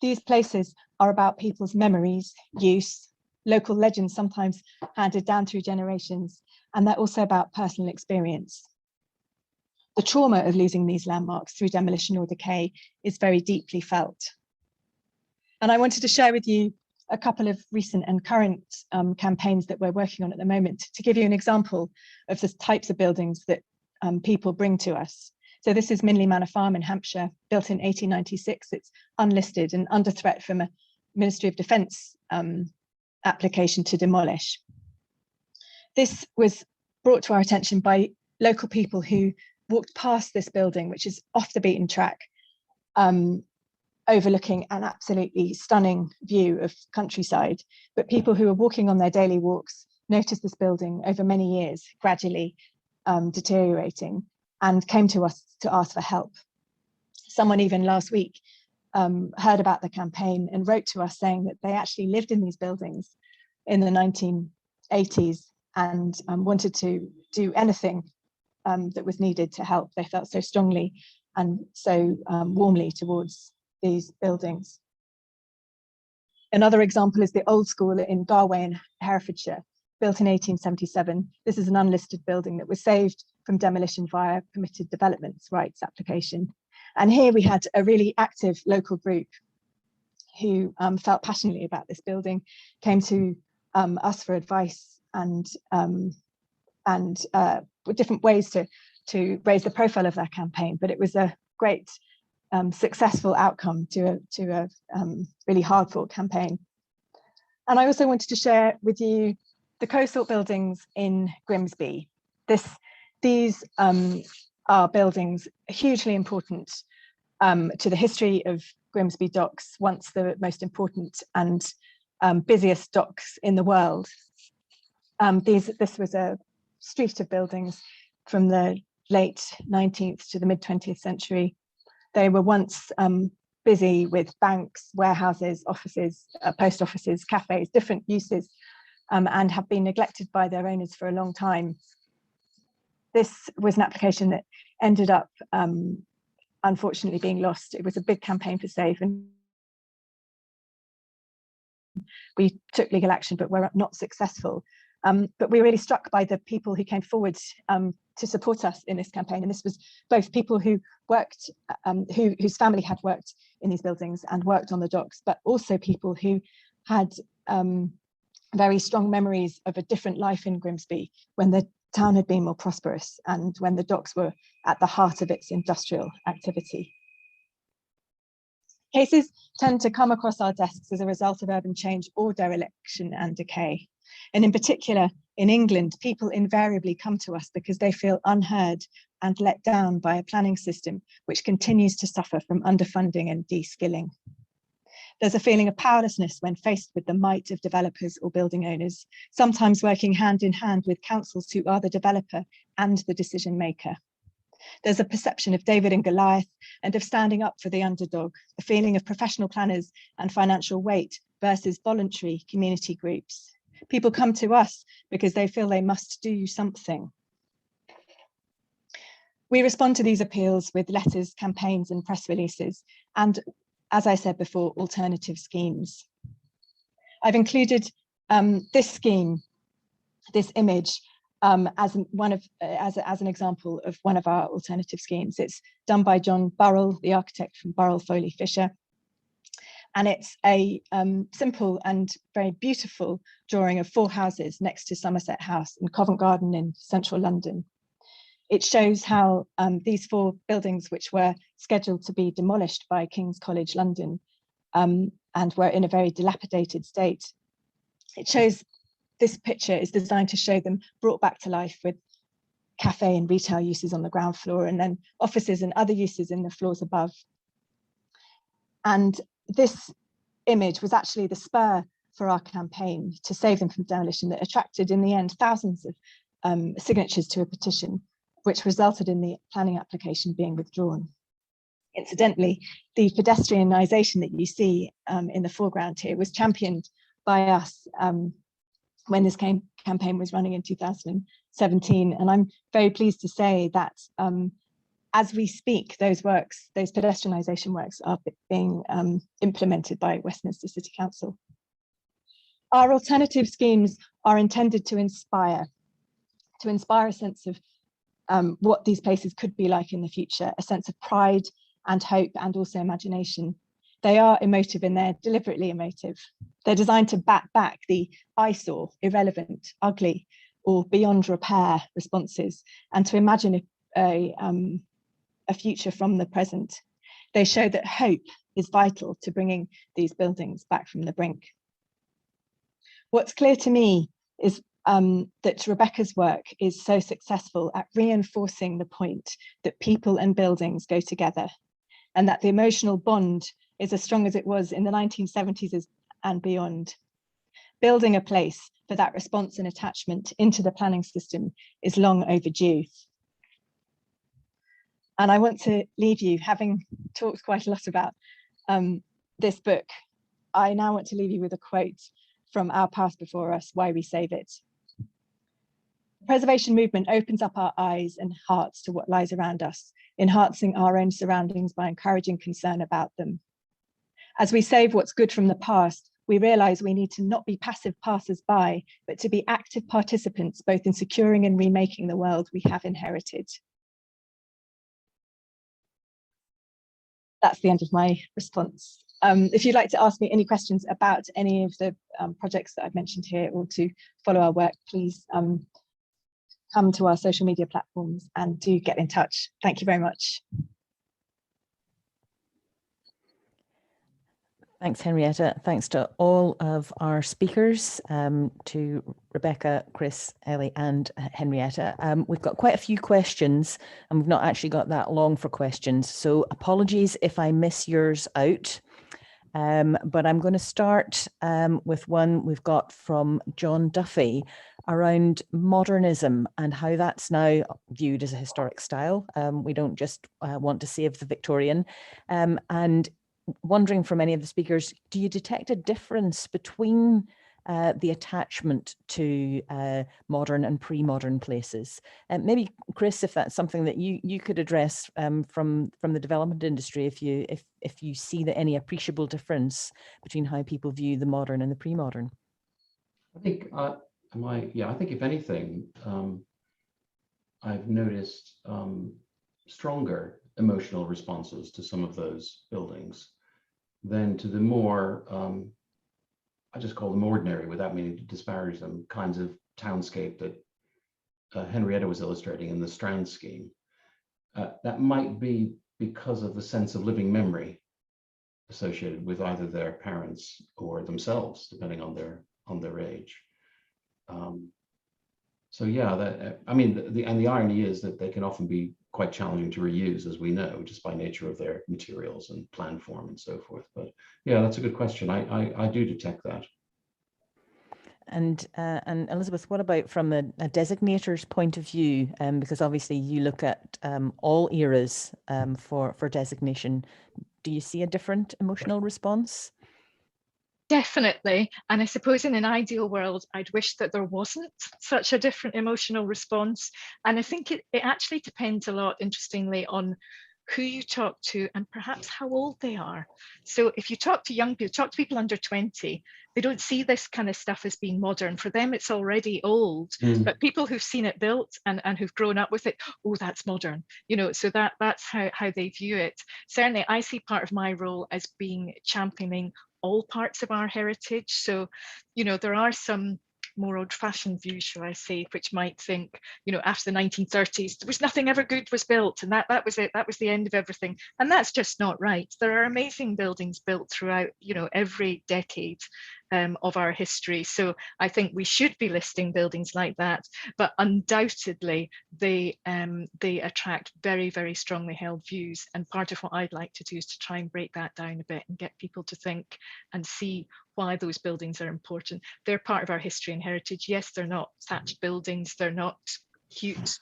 These places are about people's memories, use, local legends sometimes handed down through generations, and they're also about personal experience. The trauma of losing these landmarks through demolition or decay is very deeply felt. And I wanted to share with you a couple of recent and current campaigns that we're working on at the moment to give you an example of the types of buildings that people bring to us. So this is Minleigh Manor Farm in Hampshire, built in 1896. It's unlisted and under threat from a Ministry of Defence application to demolish. This was brought to our attention by local people who walked past this building, which is off the beaten track, overlooking an absolutely stunning view of countryside. But people who were walking on their daily walks noticed this building over many years gradually deteriorating, and came to us to ask for help. Someone even last week heard about the campaign and wrote to us saying that they actually lived in these buildings in the 1980s and wanted to do anything that was needed to help. They felt so strongly and so warmly towards these buildings. Another example is the Old School in Galway in Herefordshire, built in 1877. This is an unlisted building that was saved from demolition via permitted development rights application. And here we had a really active local group who felt passionately about this building, came to us for advice and and different ways to raise the profile of their campaign. But it was a great successful outcome to a really hard fought campaign. And I also wanted to share with you the co-sort buildings in Grimsby. These are buildings hugely important to the history of Grimsby docks, once the most important and busiest docks in the world. This was a street of buildings from the late 19th to the mid 20th century. They were once busy with banks, warehouses, offices, post offices, cafes, different uses, and have been neglected by their owners for a long time. This was an application that ended up unfortunately being lost. It was a big campaign for save, and we took legal action, but were not successful. But we were really struck by the people who came forward to support us in this campaign. And this was both people who worked, whose family had worked in these buildings and worked on the docks, but also people who had very strong memories of a different life in Grimsby when the town had been more prosperous and when the docks were at the heart of its industrial activity. Cases tend to come across our desks as a result of urban change or dereliction and decay. And in particular, in England, people invariably come to us because they feel unheard and let down by a planning system which continues to suffer from underfunding and de-skilling. There's a feeling of powerlessness when faced with the might of developers or building owners, sometimes working hand in hand with councils who are the developer and the decision maker. There's a perception of David and Goliath and of standing up for the underdog, a feeling of professional planners and financial weight versus voluntary community groups. People come to us because they feel they must do something. We respond to these appeals with letters, campaigns, and press releases, and, as I said before, alternative schemes. I've included this scheme, this image, as an example of one of our alternative schemes. It's done by John Burrell, the architect from Burrell Foley Fisher. And it's a simple and very beautiful drawing of 4 houses next to Somerset House in Covent Garden in central London. It shows how these 4 buildings, which were scheduled to be demolished by King's College London and were in a very dilapidated state. It shows, this picture is designed to show them brought back to life with cafe and retail uses on the ground floor, and then offices and other uses in the floors above. And this image was actually the spur for our campaign to save them from demolition that attracted in the end thousands of signatures to a petition, which resulted in the planning application being withdrawn. Incidentally, the pedestrianisation that you see in the foreground here was championed by us when this campaign was running in 2017. And I'm very pleased to say that as we speak, those pedestrianisation works are being implemented by Westminster City Council. Our alternative schemes are intended to inspire a sense of what these places could be like in the future, a sense of pride and hope and also imagination. They are emotive and they're deliberately emotive. They're designed to bat back the eyesore, irrelevant, ugly, or beyond repair responses, and to imagine a future from the present. They show that hope is vital to bringing these buildings back from the brink. What's clear to me is that Rebecca's work is so successful at reinforcing the point that people and buildings go together, and that the emotional bond is as strong as it was in the 1970s and beyond. Building a place for that response and attachment into the planning system is long overdue. And I want to leave you, having talked quite a lot about this book, I now want to leave you with a quote from Our Past Before Us, Why We Save It. The preservation movement opens up our eyes and hearts to what lies around us, enhancing our own surroundings by encouraging concern about them. As we save what's good from the past, we realise we need to not be passive passers-by, but to be active participants, both in securing and remaking the world we have inherited. That's the end of my response. If you'd like to ask me any questions about any of the projects that I've mentioned here, or to follow our work, please come to our social media platforms and do get in touch. Thank you very much. Thanks, Henrietta. Thanks to all of our speakers, to Rebecca, Chris, Ellie and Henrietta. We've got quite a few questions and we've not actually got that long for questions. So apologies if I miss yours out. But I'm going to start with one we've got from John Duffy around modernism and how that's now viewed as a historic style. We don't just want to save the Victorian. And wondering from any of the speakers, do you detect a difference between the attachment to modern and pre-modern places? Maybe Chris, if that's something that you could address from the development industry, if you see that any appreciable difference between how people view the modern and the pre-modern. I think I think if anything, I've noticed stronger emotional responses to some of those buildings than to the more I just call them ordinary, without meaning to disparage them, kinds of townscape that Henrietta was illustrating in the Strand scheme. That might be because of the sense of living memory associated with either their parents or themselves, depending on their age. So yeah, I mean, the irony is that they can often be quite challenging to reuse, as we know, just by nature of their materials and plan form and so forth. But yeah, that's a good question. I do detect that. And Elizabeth, what about from a designator's point of view? Because obviously you look at all eras for designation. Do you see a different emotional response? Definitely. And I suppose in an ideal world, I'd wish that there wasn't such a different emotional response. And I think it actually depends a lot, interestingly, on who you talk to and perhaps how old they are. So if you talk to young people, talk to people under 20, they don't see this kind of stuff as being modern. For them, it's already old. But people who've seen it built and who've grown up with it, oh, that's modern. You know, so that's how they view it. Certainly, I see part of my role as being championing all parts of our heritage. So, you know, there are some more old-fashioned views, shall I say, which might think, you know, after the 1930s, there was nothing ever good was built, and that was it, that was the end of everything. And that's just not right. There are amazing buildings built throughout, you know, every decade of our history. So I think we should be listing buildings like that, but undoubtedly they attract very, very strongly held views. And part of what I'd like to do is to try and break that down a bit and get people to think and see why those buildings are important. They're part of our history and heritage. Yes, they're not thatched buildings, they're not cute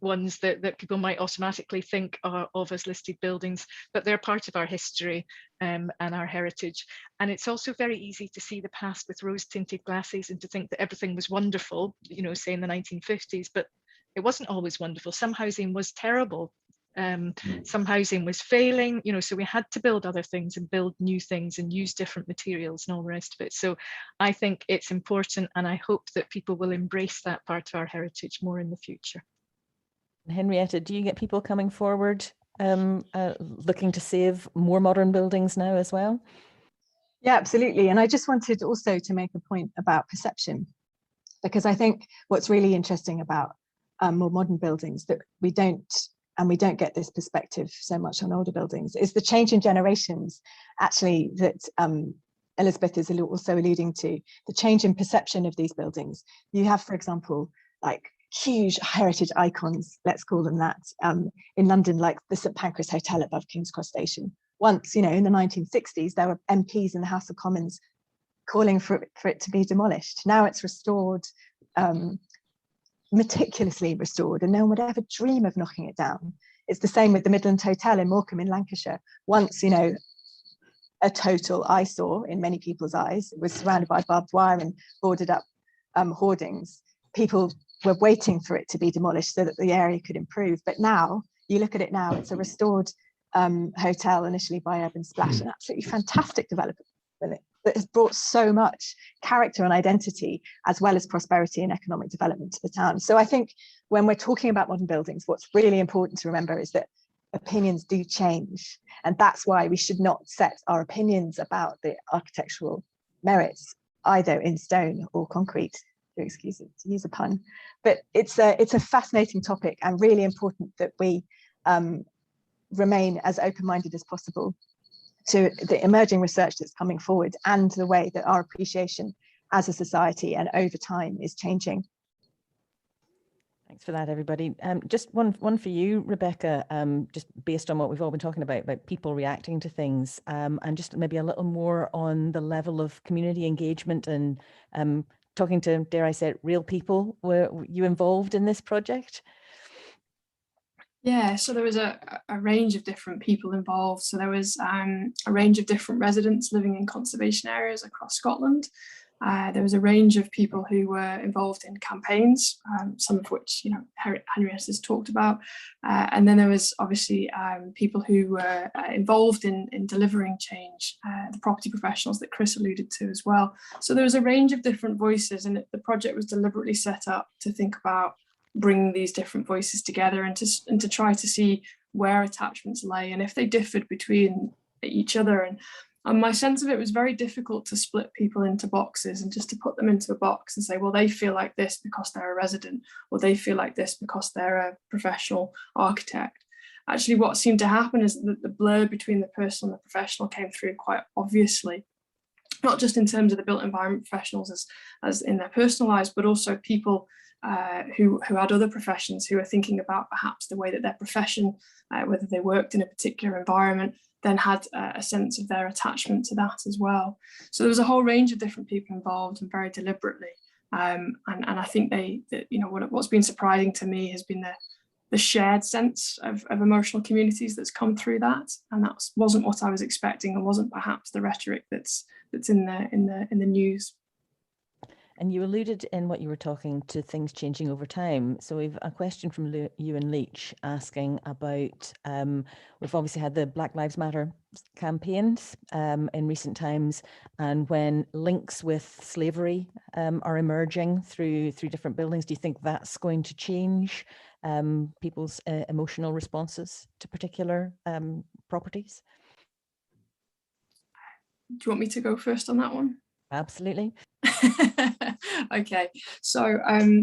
ones that people might automatically think of as listed buildings, but they're part of our history and our heritage. And it's also very easy to see the past with rose-tinted glasses and to think that everything was wonderful, you know, say in the 1950s, but it wasn't always wonderful. Some housing was terrible. Some housing was failing, you know, so we had to build other things and build new things and use different materials and all the rest of it. So I think it's important, and I hope that people will embrace that part of our heritage more in the future. Henrietta, do you get people coming forward looking to save more modern buildings now as well? Yeah, absolutely. And I just wanted also to make a point about perception, because I think what's really interesting about more modern buildings that we don't get this perspective so much on older buildings is the change in generations, actually, that Elizabeth is also alluding to, the change in perception of these buildings. You have, for example, like huge heritage icons, let's call them that, in London, like the St Pancras Hotel above King's Cross Station. Once, you know, in the 1960s, there were MPs in the House of Commons calling for it to be demolished. Now it's restored, meticulously restored, and no one would ever dream of knocking it down. It's the same with the Midland Hotel in Morecambe in Lancashire. Once, you know, a total eyesore in many people's eyes. It was surrounded by barbed wire and boarded up hoardings. People were waiting for it to be demolished so that the area could improve. But now, you look at it now, it's a restored hotel, initially by Urban Splash, an absolutely fantastic development with it, that has brought so much character and identity, as well as prosperity and economic development to the town. So I think when we're talking about modern buildings, what's really important to remember is that opinions do change. And that's why we should not set our opinions about the architectural merits either in stone or concrete. you'll excuse it to use a pun. But it's a fascinating topic, and really important that we remain as open-minded as possible to the emerging research that's coming forward and the way that our appreciation as a society and over time is changing. Thanks for that, everybody. Just one for you, Rebecca, just based on what we've all been talking about people reacting to things, and just maybe a little more on the level of community engagement and talking to, dare I say it, real people. Were you involved in this project? Yeah, so there was a range of different people involved. So there was a range of different residents living in conservation areas across Scotland. There was a range of people who were involved in campaigns, some of which, you know, Henrietta's talked about. And then there was obviously people who were involved in delivering change, the property professionals that Chris alluded to as well. So there was a range of different voices, and the project was deliberately set up to think about bringing these different voices together and to try to see where attachments lay and if they differed between each other. And my sense of it was very difficult to split people into boxes and just to put them into a box and say, well, they feel like this because they're a resident, or they feel like this because they're a professional architect. Actually, what seemed to happen is that the blur between the personal and the professional came through quite obviously, not just in terms of the built environment professionals as in their personal lives, but also people who had other professions who were thinking about perhaps the way that their profession, whether they worked in a particular environment, then had a sense of their attachment to that as well. So there was a whole range of different people involved, and very deliberately. And I think that, you know, what's been surprising to me has been the shared sense of emotional communities that's come through that, and that wasn't what I was expecting, and wasn't perhaps the rhetoric that's in the news. And you alluded in what you were talking to things changing over time. So we've a question from Ewan Leach asking about, we've obviously had the Black Lives Matter campaigns in recent times, and when links with slavery are emerging through different buildings, do you think that's going to change people's emotional responses to particular properties? Do you want me to go first on that one? Absolutely. Okay, so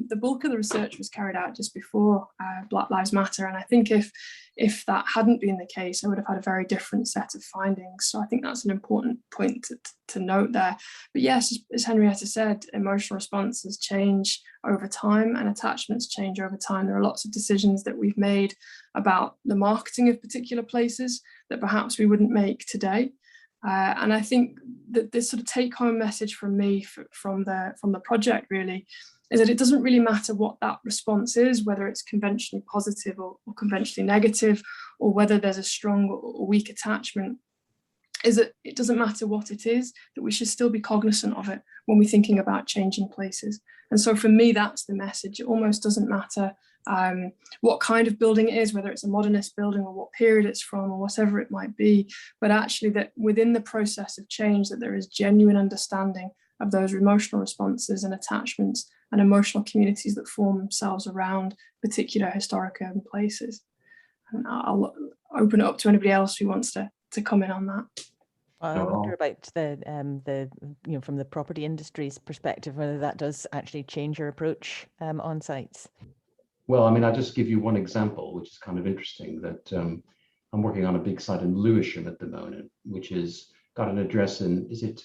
the bulk of the research was carried out just before Black Lives Matter, and I think if that hadn't been the case, I would have had a very different set of findings. So I think that's an important point to note there. But yes, as Henrietta said, emotional responses change over time and attachments change over time. There are lots of decisions that we've made about the marketing of particular places that perhaps we wouldn't make today. And I think that this sort of take-home message from me from the project really is that it doesn't really matter what that response is, whether it's conventionally positive or conventionally negative, or whether there's a strong or weak attachment, is that it doesn't matter what it is, that we should still be cognizant of it when we're thinking about changing places. And so for me, that's the message. It almost doesn't matter what kind of building it is, whether it's a modernist building or what period it's from or whatever it might be, but actually that within the process of change that there is genuine understanding of those emotional responses and attachments and emotional communities that form themselves around particular historic urban places. And I'll open it up to anybody else who wants to comment on that. I wonder about the you know, from the property industry's perspective, whether that does actually change your approach on sites. Well, I mean, I'll just give you one example, which is kind of interesting, that I'm working on a big site in Lewisham at the moment, which has got an address in, is it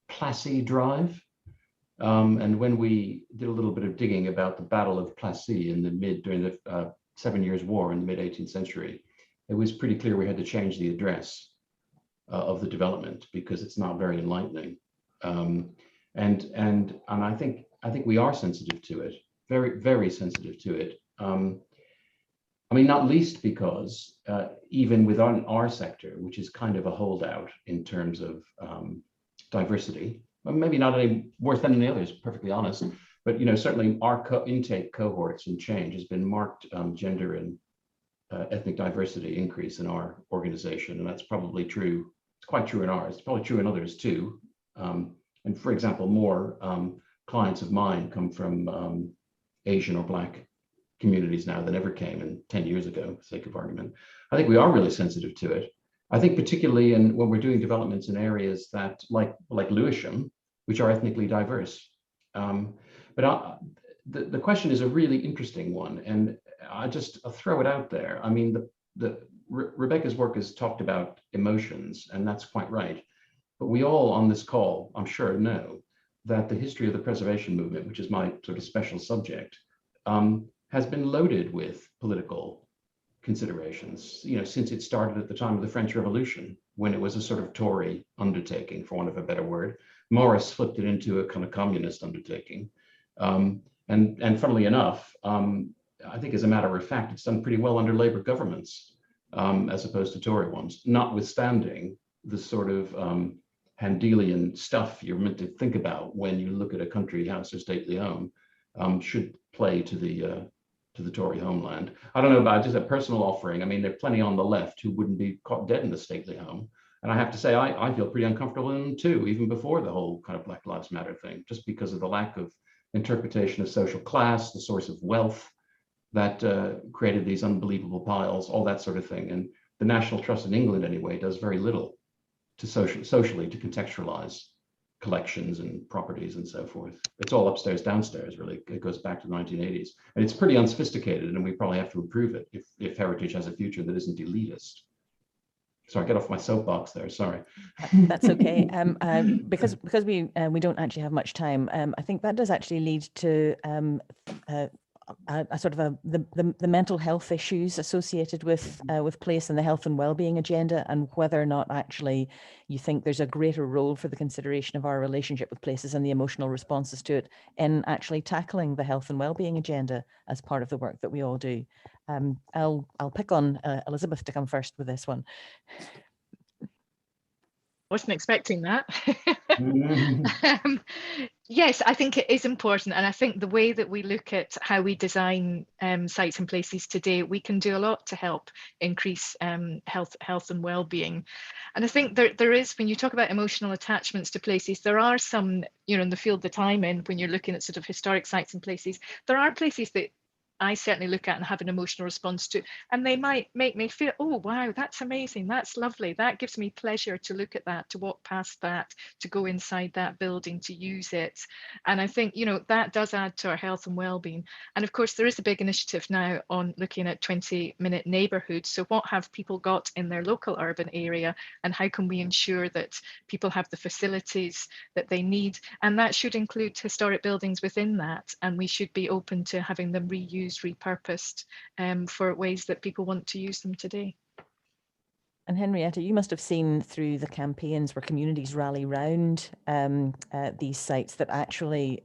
Plassey Drive? And when we did a little bit of digging about the Battle of Plassey during the 7 Years' War in the mid-18th century, it was pretty clear we had to change the address of the development because it's not very enlightening. And I think we are sensitive to it. Very, very sensitive to it. I mean, not least because even within our sector, which is kind of a holdout in terms of diversity, well, maybe not any worse than any others, perfectly honest, but you know, certainly our intake cohorts and change has been marked gender and ethnic diversity increase in our organization, and that's probably true. It's quite true in ours. It's probably true in others too. And for example, more clients of mine come from Asian or Black communities now than ever came in 10 years ago, for the sake of argument. I think we are really sensitive to it. I think particularly when we're doing developments in areas that like Lewisham, which are ethnically diverse. But But the question is a really interesting one, and I'll throw it out there. I mean, Rebecca's work has talked about emotions, and that's quite right. But we all on this call, I'm sure, know that the history of the preservation movement, which is my sort of special subject, has been loaded with political considerations, since it started at the time of the French Revolution, when it was a sort of Tory undertaking, for want of a better word. Morris flipped it into a kind of communist undertaking. And funnily enough, I think as a matter of fact, it's done pretty well under Labour governments, as opposed to Tory ones, notwithstanding the sort of Handelian stuff you're meant to think about when you look at a country house or stately home, should play to the Tory homeland. I don't know about just a personal offering. I mean, there are plenty on the left who wouldn't be caught dead in the stately home. And I have to say, I feel pretty uncomfortable in them too, even before the whole kind of Black Lives Matter thing, just because of the lack of interpretation of social class, the source of wealth that created these unbelievable piles, all that sort of thing. And the National Trust in England, anyway, does very little to socially to contextualize collections and properties and so forth. It's all upstairs, downstairs, really. It goes back to the 1980s. And it's pretty unsophisticated, and we probably have to improve it if heritage has a future that isn't elitist. Sorry, get off my soapbox there, sorry. That's okay. Because we don't actually have much time, I think that does actually lead to a sort of the mental health issues associated with place and the health and well-being agenda, and whether or not actually you think there's a greater role for the consideration of our relationship with places and the emotional responses to it in actually tackling the health and well-being agenda as part of the work that we all do. I'll pick on Elizabeth to come first with this one. Wasn't expecting that. Yes, I think it is important, and I think the way that we look at how we design sites and places today, we can do a lot to help increase health and well-being. And I think there is, when you talk about emotional attachments to places, there are some, in the field that I'm in, when you're looking at sort of historic sites and places, there are places that I certainly look at and have an emotional response to, and they might make me feel, oh wow, that's amazing, that's lovely, that gives me pleasure to look at that, to walk past that, to go inside that building, to use it. And I think that does add to our health and well-being. And of course there is a big initiative now on looking at 20-minute neighbourhoods. So what have people got in their local urban area, and how can we ensure that people have the facilities that they need? And that should include historic buildings within that, and we should be open to having them reused, repurposed for ways that people want to use them today. And Henrietta, you must have seen through the campaigns where communities rally round these sites that actually,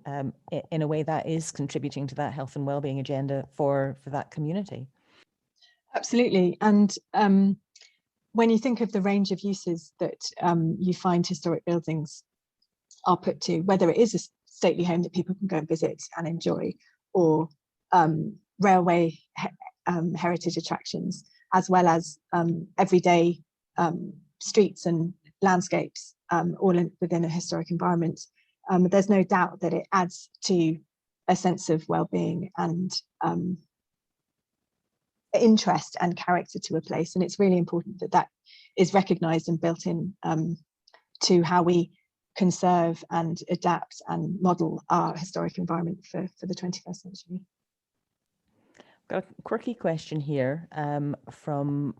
in a way, that is contributing to that health and well-being agenda for that community. Absolutely. And when you think of the range of uses that you find historic buildings are put to, whether it is a stately home that people can go and visit and enjoy, or railway heritage attractions, as well as everyday streets and landscapes, all within a historic environment, there's no doubt that it adds to a sense of well-being and interest and character to a place. And it's really important that that is recognised and built in to how we conserve and adapt and model our historic environment for the 21st century. Got a quirky question here from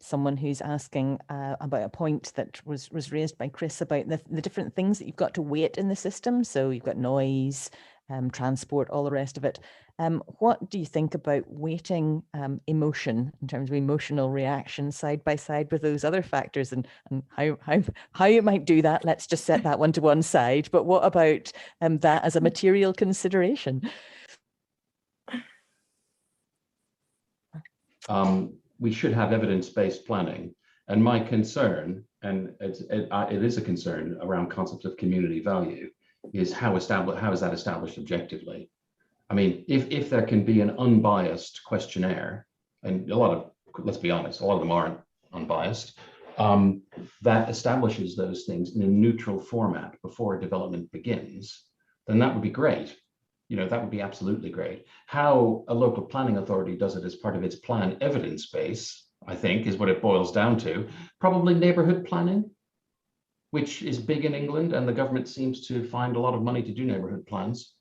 someone who's asking about a point that was raised by Chris about the different things that you've got to weight in the system. So you've got noise, transport, all the rest of it. What do you think about weighting emotion in terms of emotional reaction side by side with those other factors, and how you might do that? Let's just set that one to one side. But what about that as a material consideration? We should have evidence-based planning, and my concern, and it is a concern around concepts of community value, is how is that established objectively? I mean, if there can be an unbiased questionnaire, and let's be honest, a lot of them aren't unbiased, that establishes those things in a neutral format before a development begins, then that would be great. That would be absolutely great. How a local planning authority does it as part of its plan evidence base, I think, is what it boils down to. Probably neighbourhood planning, which is big in England, and the government seems to find a lot of money to do neighbourhood plans.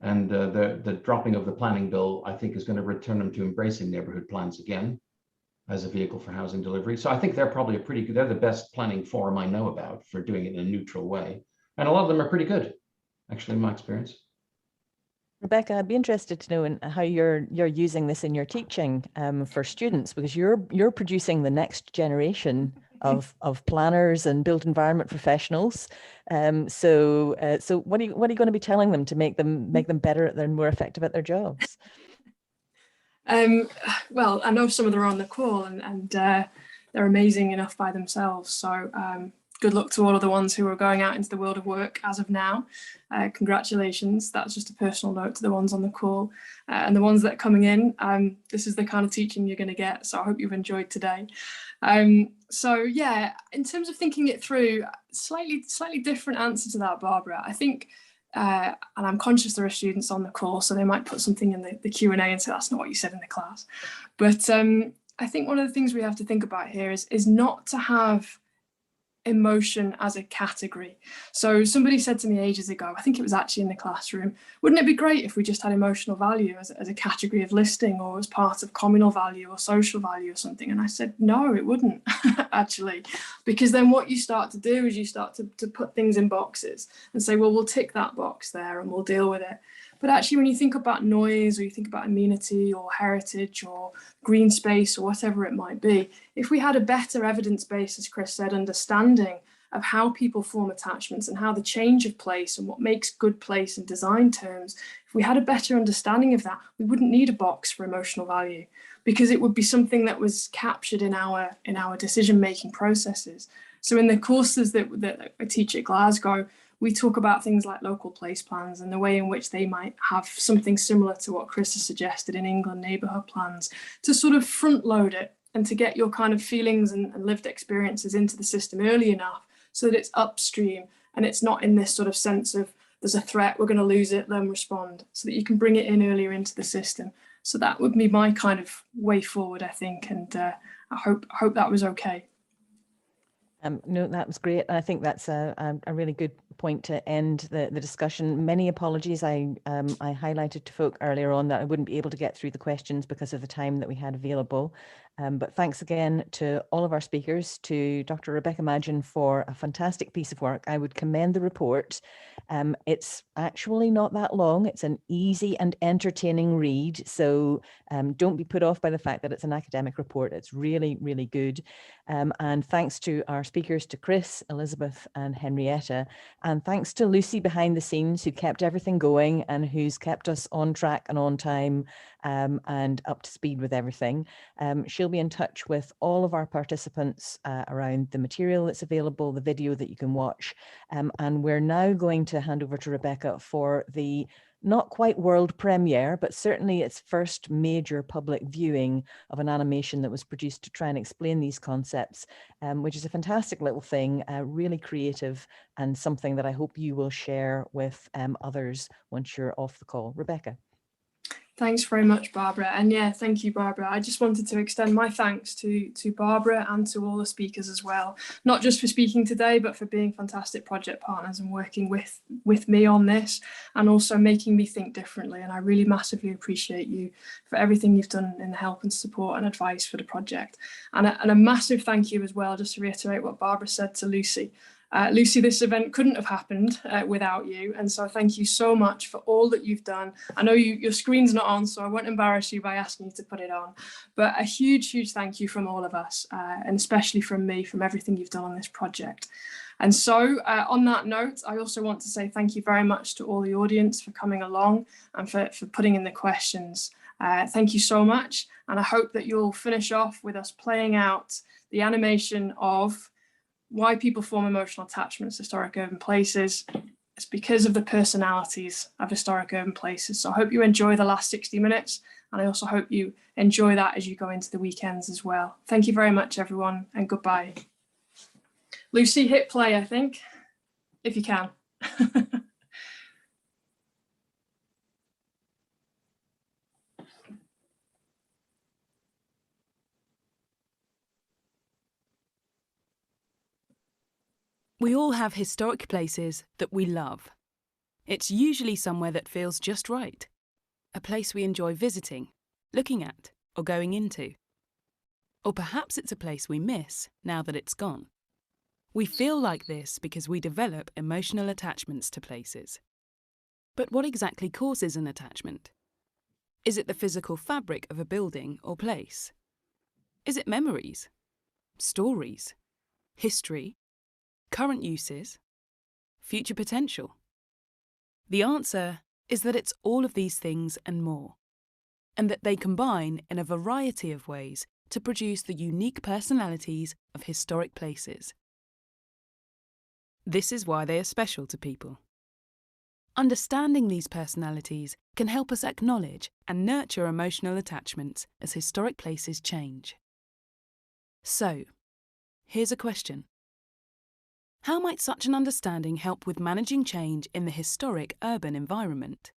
And the dropping of the planning bill, I think, is going to return them to embracing neighbourhood plans again as a vehicle for housing delivery. So I think they're probably they're the best planning forum I know about for doing it in a neutral way. And a lot of them are pretty good, actually, in my experience. Rebecca, I'd be interested to know how you're using this in your teaching for students, because you're producing the next generation of planners and built environment professionals. So what are you going to be telling them to make them better and more effective at their jobs? Well, I know some of them are on the call, and they're amazing enough by themselves. So good luck to all of the ones who are going out into the world of work as of now. Congratulations. That's just a personal note to the ones on the call. And the ones that are coming in, this is the kind of teaching you're going to get. So I hope you've enjoyed today. So yeah, in terms of thinking it through, slightly different answer to that, Barbara. I think, and I'm conscious there are students on the call, so they might put something in the Q&A and say, that's not what you said in the class. But I think one of the things we have to think about here is not to have emotion as a category. So somebody said to me ages ago, I think it was actually in the classroom, wouldn't it be great if we just had emotional value as a category of listing, or as part of communal value or social value or something? And I said, no, it wouldn't actually, because then what you start to do is you start to put things in boxes and say, well, we'll tick that box there and we'll deal with it. But actually, when you think about noise, or you think about amenity or heritage or green space or whatever it might be, if we had a better evidence base, as Chris said, understanding of how people form attachments and how the change of place and what makes good place in design terms, if we had a better understanding of that, we wouldn't need a box for emotional value, because it would be something that was captured in our decision-making processes. So in the courses that I teach at Glasgow, we talk about things like local place plans and the way in which they might have something similar to what Chris has suggested in England neighbourhood plans, to sort of front load it and to get your kind of feelings and lived experiences into the system early enough so that it's upstream and it's not in this sort of sense of there's a threat, we're going to lose it, then respond, so that you can bring it in earlier into the system. So that would be my kind of way forward, I think, and I hope that was okay. No, that was great. I think that's a really good point to end the discussion. Many apologies. I highlighted to folk earlier on that I wouldn't be able to get through the questions because of the time that we had available. But thanks again to all of our speakers, to Dr. Rebecca Madgin for a fantastic piece of work. I would commend the report. It's actually not that long. It's an easy and entertaining read. So don't be put off by the fact that it's an academic report. It's really, really good. And thanks to our speakers, to Chris, Elizabeth and Henrietta. And thanks to Lucy behind the scenes, who kept everything going and who's kept us on track and on time and up to speed with everything. She'll be in touch with all of our participants around the material that's available, the video that you can watch. And we're now going to hand over to Rebecca for the not quite world premiere, but certainly its first major public viewing of an animation that was produced to try and explain these concepts, which is a fantastic little thing, really creative, and something that I hope you will share with others once you're off the call. Rebecca. Thanks very much, Barbara. And yeah, thank you, Barbara. I just wanted to extend my thanks to Barbara and to all the speakers as well, not just for speaking today, but for being fantastic project partners and working with me on this, and also making me think differently. And I really massively appreciate you for everything you've done in the help and support and advice for the project. And a massive thank you as well, just to reiterate what Barbara said, to Lucy. Lucy, this event couldn't have happened without you, and so thank you so much for all that you've done. I know your screen's not on, so I won't embarrass you by asking you to put it on, but a huge thank you from all of us, and especially from me, from everything you've done on this project. And so on that note, I also want to say thank you very much to all the audience for coming along and for putting in the questions. Thank you so much, and I hope that you'll finish off with us playing out the animation of why people form emotional attachments to historic urban places. It's because of the personalities of historic urban places. So I hope you enjoy the last 60 minutes, and I also hope you enjoy that as you go into the weekends as well. Thank you very much, everyone, and goodbye. Lucy, hit play, I think, if you can. We all have historic places that we love. It's usually somewhere that feels just right, a place we enjoy visiting, looking at, or going into. Or perhaps it's a place we miss now that it's gone. We feel like this because we develop emotional attachments to places. But what exactly causes an attachment? Is it the physical fabric of a building or place? Is it memories, stories, history, current uses, future potential? The answer is that it's all of these things and more, and that they combine in a variety of ways to produce the unique personalities of historic places. This is why they are special to people. Understanding these personalities can help us acknowledge and nurture emotional attachments as historic places change. So, here's a question. How might such an understanding help with managing change in the historic urban environment?